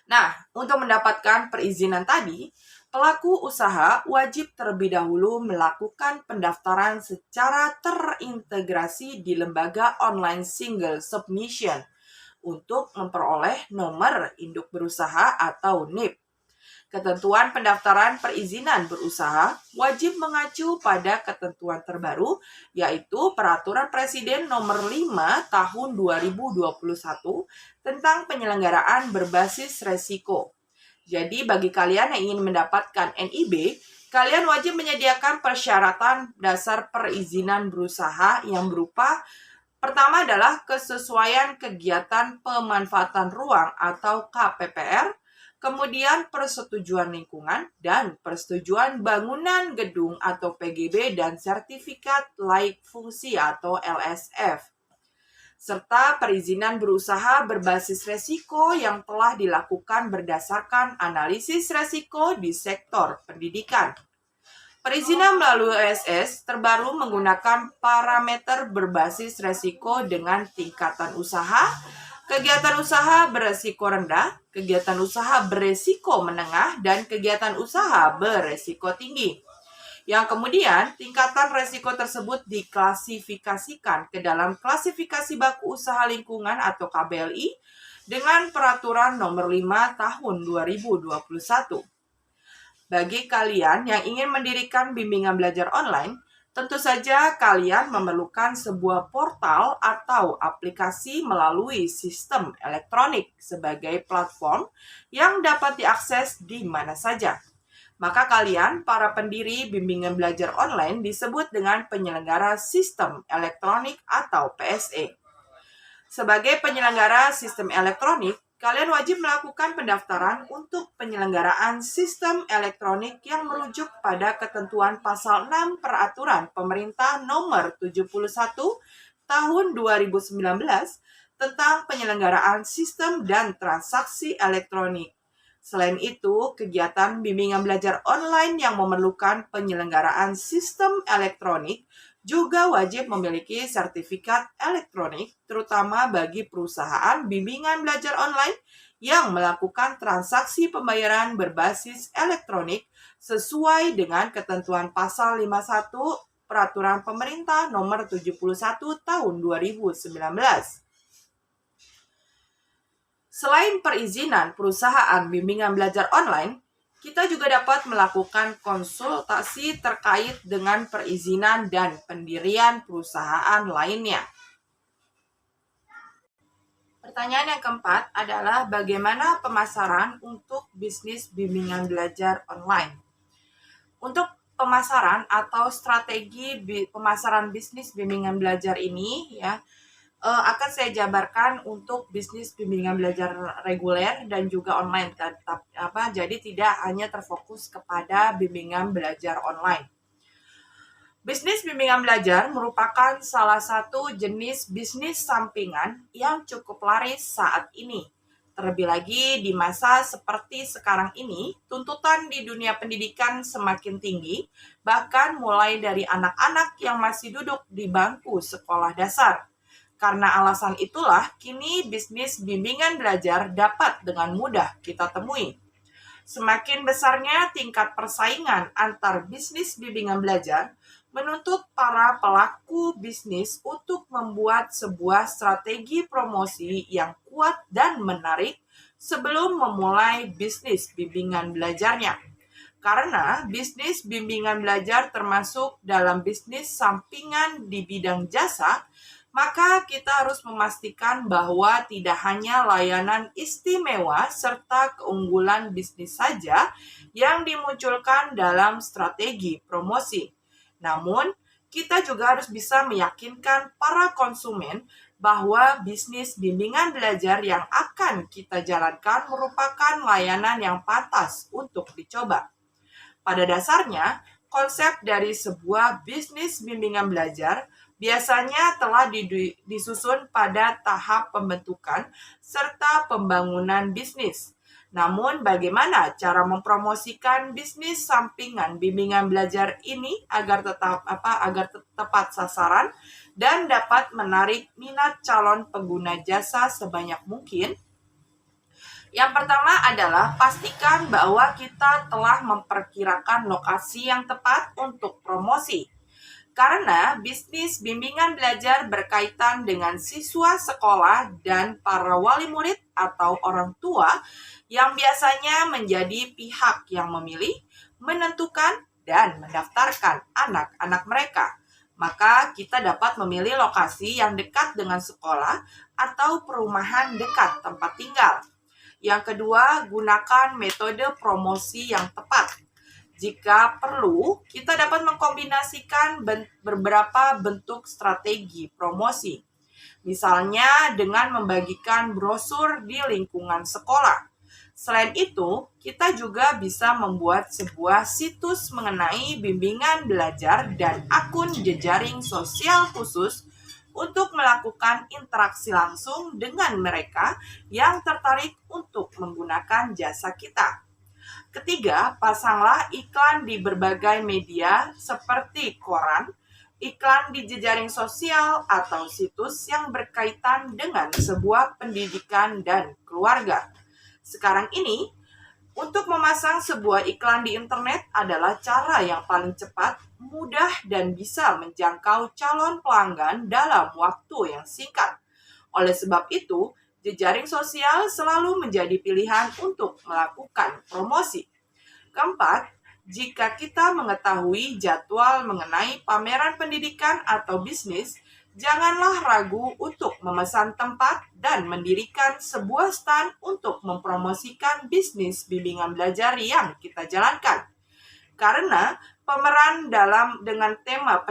Nah, untuk mendapatkan perizinan tadi, pelaku usaha wajib terlebih dahulu melakukan pendaftaran secara terintegrasi di lembaga online single submission untuk memperoleh nomor induk berusaha atau NIP. Ketentuan pendaftaran perizinan berusaha wajib mengacu pada ketentuan terbaru, yaitu Peraturan Presiden Nomor 5 Tahun 2021 tentang penyelenggaraan berbasis resiko. Jadi bagi kalian yang ingin mendapatkan NIB, kalian wajib menyediakan persyaratan dasar perizinan berusaha yang berupa pertama adalah kesesuaian kegiatan pemanfaatan ruang atau KPPR, kemudian persetujuan lingkungan dan persetujuan bangunan gedung atau PGB dan sertifikat laik fungsi atau LSF. Serta perizinan berusaha berbasis resiko yang telah dilakukan berdasarkan analisis resiko di sektor pendidikan. Perizinan melalui OSS terbaru menggunakan parameter berbasis resiko dengan tingkatan usaha, kegiatan usaha beresiko rendah, kegiatan usaha beresiko menengah, dan kegiatan usaha beresiko tinggi. Yang kemudian, tingkatan resiko tersebut diklasifikasikan ke dalam klasifikasi baku usaha lingkungan atau KBLI dengan Peraturan Nomor 5 Tahun 2021. Bagi kalian yang ingin mendirikan bimbingan belajar online, tentu saja kalian memerlukan sebuah portal atau aplikasi melalui sistem elektronik sebagai platform yang dapat diakses di mana saja. Maka kalian, para pendiri bimbingan belajar online, disebut dengan penyelenggara sistem elektronik atau PSE. Sebagai penyelenggara sistem elektronik, kalian wajib melakukan pendaftaran untuk penyelenggaraan sistem elektronik yang merujuk pada ketentuan pasal 6 Peraturan Pemerintah Nomor 71 Tahun 2019 tentang penyelenggaraan sistem dan transaksi elektronik. Selain itu, kegiatan bimbingan belajar online yang memerlukan penyelenggaraan sistem elektronik juga wajib memiliki sertifikat elektronik, terutama bagi perusahaan bimbingan belajar online yang melakukan transaksi pembayaran berbasis elektronik sesuai dengan ketentuan pasal 51 Peraturan Pemerintah Nomor 71 Tahun 2019. Selain perizinan perusahaan bimbingan belajar online, kita juga dapat melakukan konsultasi terkait dengan perizinan dan pendirian perusahaan lainnya. Pertanyaan yang keempat adalah bagaimana pemasaran untuk bisnis bimbingan belajar online. Untuk pemasaran atau strategi pemasaran bisnis bimbingan belajar ini ya akan saya jabarkan untuk bisnis bimbingan belajar reguler dan juga online. Jadi tidak hanya terfokus kepada bimbingan belajar online. Bisnis bimbingan belajar merupakan salah satu jenis bisnis sampingan yang cukup laris saat ini. Terlebih lagi di masa seperti sekarang ini, tuntutan di dunia pendidikan semakin tinggi, bahkan mulai dari anak-anak yang masih duduk di bangku sekolah dasar. Karena alasan itulah, kini bisnis bimbingan belajar dapat dengan mudah kita temui. Semakin besarnya tingkat persaingan antar bisnis bimbingan belajar, menuntut para pelaku bisnis untuk membuat sebuah strategi promosi yang kuat dan menarik sebelum memulai bisnis bimbingan belajarnya. Karena bisnis bimbingan belajar termasuk dalam bisnis sampingan di bidang jasa, maka kita harus memastikan bahwa tidak hanya layanan istimewa serta keunggulan bisnis saja yang dimunculkan dalam strategi promosi. Namun, kita juga harus bisa meyakinkan para konsumen bahwa bisnis bimbingan belajar yang akan kita jalankan merupakan layanan yang pantas untuk dicoba. Pada dasarnya, konsep dari sebuah bisnis bimbingan belajar biasanya telah disusun pada tahap pembentukan serta pembangunan bisnis. Namun, bagaimana cara mempromosikan bisnis sampingan bimbingan belajar ini agar tepat sasaran dan dapat menarik minat calon pengguna jasa sebanyak mungkin? Yang pertama adalah pastikan bahwa kita telah memperkirakan lokasi yang tepat untuk promosi. Karena bisnis bimbingan belajar berkaitan dengan siswa sekolah dan para wali murid atau orang tua yang biasanya menjadi pihak yang memilih, menentukan, dan mendaftarkan anak-anak mereka. Maka kita dapat memilih lokasi yang dekat dengan sekolah atau perumahan dekat tempat tinggal. Yang kedua, gunakan metode promosi yang tepat. Jika perlu, kita dapat mengkombinasikan beberapa bentuk strategi promosi. Misalnya dengan membagikan brosur di lingkungan sekolah. Selain itu, kita juga bisa membuat sebuah situs mengenai bimbingan belajar dan akun jejaring sosial khusus untuk melakukan interaksi langsung dengan mereka yang tertarik untuk menggunakan jasa kita. Ketiga, pasanglah iklan di berbagai media seperti koran, iklan di jejaring sosial atau situs yang berkaitan dengan sebuah pendidikan dan keluarga. Sekarang ini, untuk memasang sebuah iklan di internet adalah cara yang paling cepat, mudah, dan bisa menjangkau calon pelanggan dalam waktu yang singkat. Oleh sebab itu, jejaring sosial selalu menjadi pilihan untuk melakukan promosi. Keempat, jika kita mengetahui jadwal mengenai pameran pendidikan atau bisnis, janganlah ragu untuk memesan tempat dan mendirikan sebuah stand untuk mempromosikan bisnis bimbingan belajar yang kita jalankan. Karena pameran dengan tema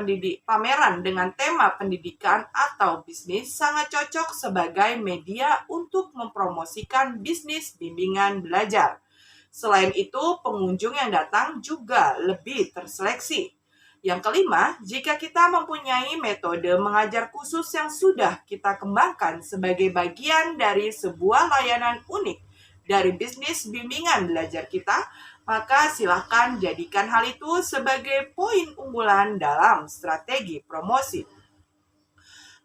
pendidikan atau bisnis sangat cocok sebagai media untuk mempromosikan bisnis bimbingan belajar. Selain itu, pengunjung yang datang juga lebih terseleksi. Yang kelima, jika kita mempunyai metode mengajar khusus yang sudah kita kembangkan sebagai bagian dari sebuah layanan unik dari bisnis bimbingan belajar kita, maka silakan jadikan hal itu sebagai poin unggulan dalam strategi promosi.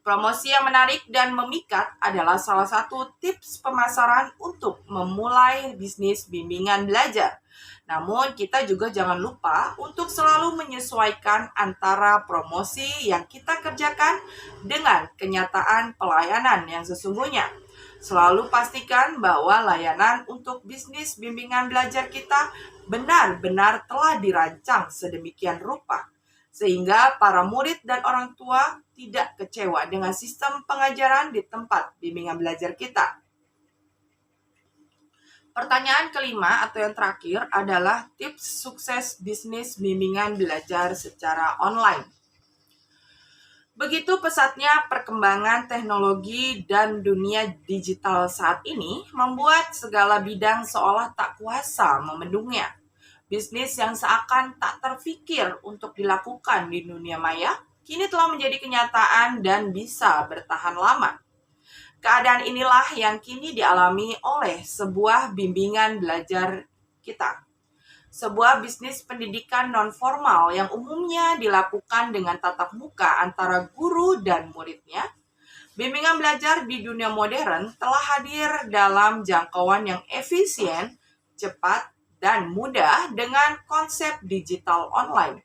Promosi yang menarik dan memikat adalah salah satu tips pemasaran untuk memulai bisnis bimbingan belajar. Namun, kita juga jangan lupa untuk selalu menyesuaikan antara promosi yang kita kerjakan dengan kenyataan pelayanan yang sesungguhnya. Selalu pastikan bahwa layanan untuk bisnis bimbingan belajar kita benar-benar telah dirancang sedemikian rupa, sehingga para murid dan orang tua tidak kecewa dengan sistem pengajaran di tempat bimbingan belajar kita. Pertanyaan kelima atau yang terakhir adalah tips sukses bisnis bimbingan belajar secara online. Begitu pesatnya perkembangan teknologi dan dunia digital saat ini membuat segala bidang seolah tak kuasa membendungnya. Bisnis yang seakan tak terfikir untuk dilakukan di dunia maya, kini telah menjadi kenyataan dan bisa bertahan lama. Keadaan inilah yang kini dialami oleh sebuah bimbingan belajar kita. Sebuah bisnis pendidikan non-formal yang umumnya dilakukan dengan tatap muka antara guru dan muridnya. Bimbingan belajar di dunia modern telah hadir dalam jangkauan yang efisien, cepat, dan mudah dengan konsep digital online.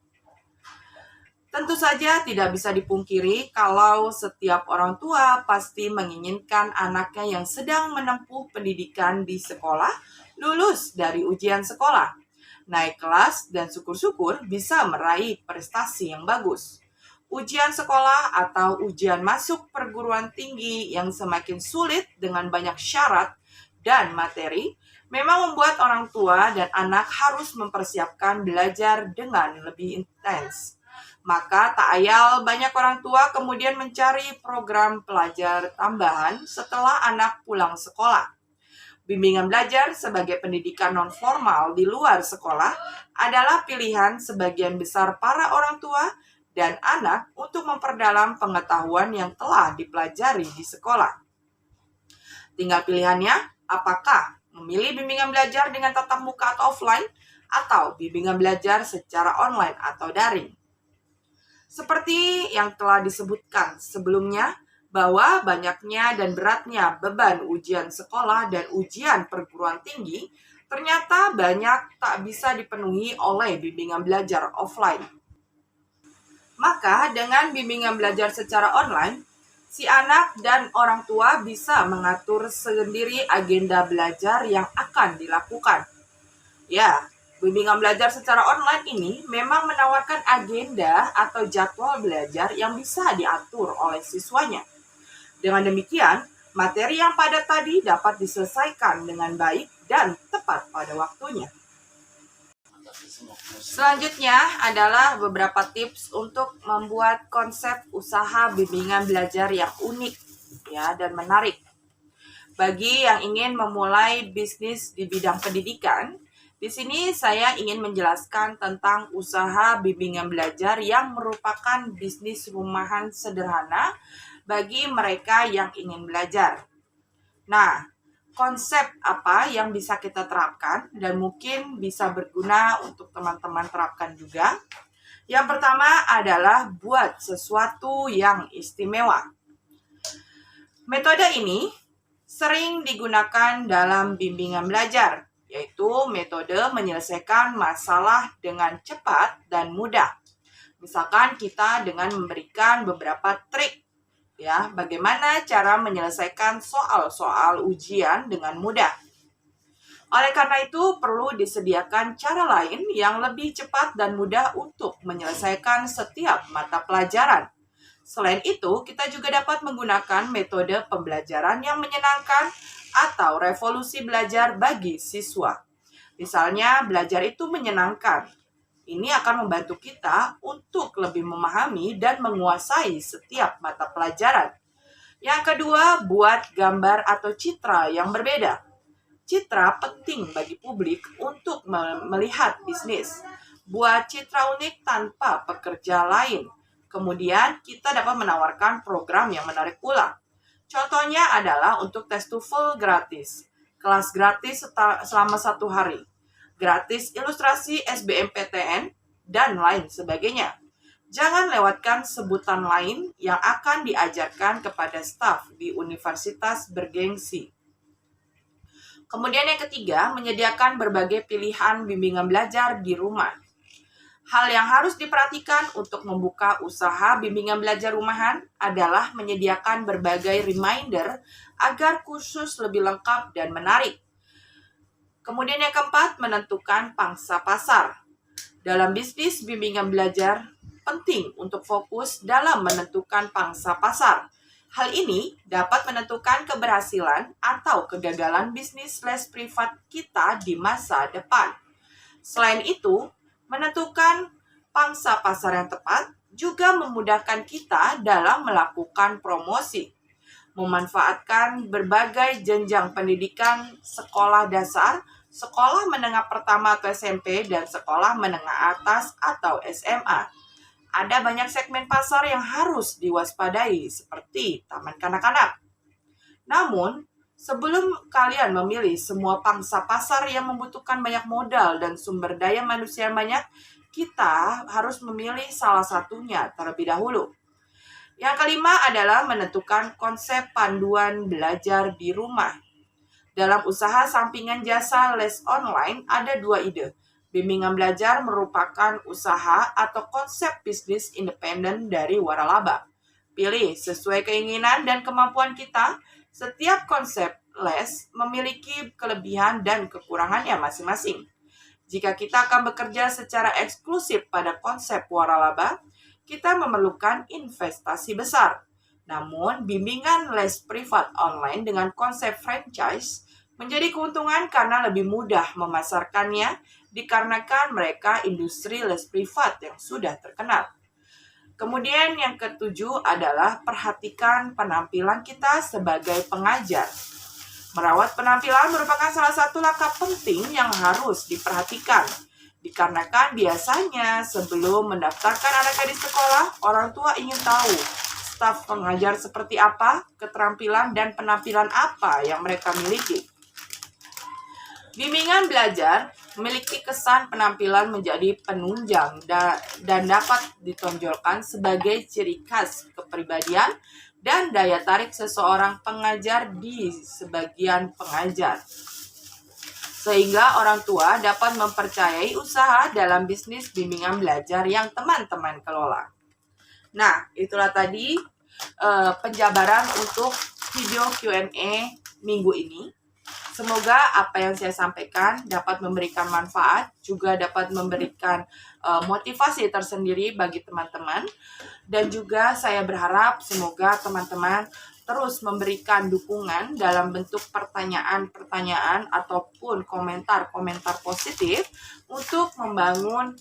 Tentu saja tidak bisa dipungkiri kalau setiap orang tua pasti menginginkan anaknya yang sedang menempuh pendidikan di sekolah lulus dari ujian sekolah, naik kelas, dan syukur-syukur bisa meraih prestasi yang bagus. Ujian sekolah atau ujian masuk perguruan tinggi yang semakin sulit dengan banyak syarat dan materi memang membuat orang tua dan anak harus mempersiapkan belajar dengan lebih intens. Maka tak ayal banyak orang tua kemudian mencari program pelajar tambahan setelah anak pulang sekolah. Bimbingan belajar sebagai pendidikan non-formal di luar sekolah adalah pilihan sebagian besar para orang tua dan anak untuk memperdalam pengetahuan yang telah dipelajari di sekolah. Tinggal pilihannya, apakah memilih bimbingan belajar dengan tatap muka atau offline, atau bimbingan belajar secara online atau daring. Seperti yang telah disebutkan sebelumnya, bahwa banyaknya dan beratnya beban ujian sekolah dan ujian perguruan tinggi ternyata banyak tak bisa dipenuhi oleh bimbingan belajar offline. Maka dengan bimbingan belajar secara online, si anak dan orang tua bisa mengatur sendiri agenda belajar yang akan dilakukan. Ya, bimbingan belajar secara online ini memang menawarkan agenda atau jadwal belajar yang bisa diatur oleh siswanya. Dengan demikian, materi yang padat tadi dapat diselesaikan dengan baik dan tepat pada waktunya. Selanjutnya adalah beberapa tips untuk membuat konsep usaha bimbingan belajar yang unik ya dan menarik. Bagi yang ingin memulai bisnis di bidang pendidikan, di sini saya ingin menjelaskan tentang usaha bimbingan belajar yang merupakan bisnis rumahan sederhana bagi mereka yang ingin belajar. Nah, konsep apa yang bisa kita terapkan dan mungkin bisa berguna untuk teman-teman terapkan juga? Yang pertama adalah buat sesuatu yang istimewa. Metode ini sering digunakan dalam bimbingan belajar, yaitu metode menyelesaikan masalah dengan cepat dan mudah. Misalkan kita dengan memberikan beberapa trik ya, bagaimana cara menyelesaikan soal-soal ujian dengan mudah. Oleh karena itu, perlu disediakan cara lain yang lebih cepat dan mudah untuk menyelesaikan setiap mata pelajaran. Selain itu, kita juga dapat menggunakan metode pembelajaran yang menyenangkan atau revolusi belajar bagi siswa. Misalnya, belajar itu menyenangkan. Ini akan membantu kita untuk lebih memahami dan menguasai setiap mata pelajaran. Yang kedua, buat gambar atau citra yang berbeda. Citra penting bagi publik untuk melihat bisnis. Buat citra unik tanpa pekerja lain. Kemudian, kita dapat menawarkan program yang menarik pula. Contohnya adalah untuk tes TOEFL gratis. Kelas gratis selama 1 hari. Gratis ilustrasi SBMPTN, dan lain sebagainya. Jangan lewatkan sebutan lain yang akan diajarkan kepada staf di universitas bergengsi. Kemudian yang ketiga, menyediakan berbagai pilihan bimbingan belajar di rumah. Hal yang harus diperhatikan untuk membuka usaha bimbingan belajar rumahan adalah menyediakan berbagai reminder agar kursus lebih lengkap dan menarik. Kemudian yang keempat, menentukan pangsa pasar. Dalam bisnis bimbingan belajar, penting untuk fokus dalam menentukan pangsa pasar. Hal ini dapat menentukan keberhasilan atau kegagalan bisnis les privat kita di masa depan. Selain itu, menentukan pangsa pasar yang tepat juga memudahkan kita dalam melakukan promosi, memanfaatkan berbagai jenjang pendidikan sekolah dasar, sekolah menengah pertama atau SMP, dan sekolah menengah atas atau SMA. Ada banyak segmen pasar yang harus diwaspadai seperti taman kanak-kanak. Namun, sebelum kalian memilih semua pangsa pasar yang membutuhkan banyak modal dan sumber daya manusia yang banyak, kita harus memilih salah satunya terlebih dahulu. Yang kelima adalah menentukan konsep panduan belajar di rumah. Dalam usaha sampingan jasa les online ada dua ide. Bimbingan belajar merupakan usaha atau konsep bisnis independen dari waralaba. Pilih sesuai keinginan dan kemampuan kita. Setiap konsep les memiliki kelebihan dan kekurangannya masing-masing. Jika kita akan bekerja secara eksklusif pada konsep waralaba, kita memerlukan investasi besar. Namun, bimbingan les privat online dengan konsep franchise menjadi keuntungan karena lebih mudah memasarkannya dikarenakan mereka industri les privat yang sudah terkenal. Kemudian yang ketujuh adalah perhatikan penampilan kita sebagai pengajar. Merawat penampilan merupakan salah satu langkah penting yang harus diperhatikan. Dikarenakan biasanya sebelum mendaftarkan anaknya di sekolah, orang tua ingin tahu staf pengajar seperti apa, keterampilan dan penampilan apa yang mereka miliki. Bimbingan belajar memiliki kesan penampilan menjadi penunjang dan dapat ditonjolkan sebagai ciri khas kepribadian dan daya tarik seseorang pengajar di sebagian pengajar. Sehingga orang tua dapat mempercayai usaha dalam bisnis bimbingan belajar yang teman-teman kelola. Nah, itulah tadi penjabaran untuk video Q&A minggu ini. Semoga apa yang saya sampaikan dapat memberikan manfaat, juga dapat memberikan motivasi tersendiri bagi teman-teman. Dan juga saya berharap semoga teman-teman terus memberikan dukungan dalam bentuk pertanyaan-pertanyaan ataupun komentar-komentar positif untuk membangun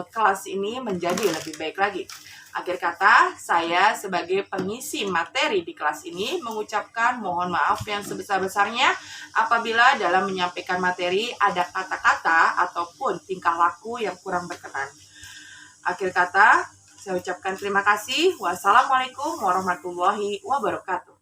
kelas ini menjadi lebih baik lagi. Akhir kata, saya sebagai pengisi materi di kelas ini mengucapkan mohon maaf yang sebesar-besarnya apabila dalam menyampaikan materi ada kata-kata ataupun tingkah laku yang kurang berkenan. Akhir kata, saya ucapkan terima kasih. Wassalamualaikum warahmatullahi wabarakatuh.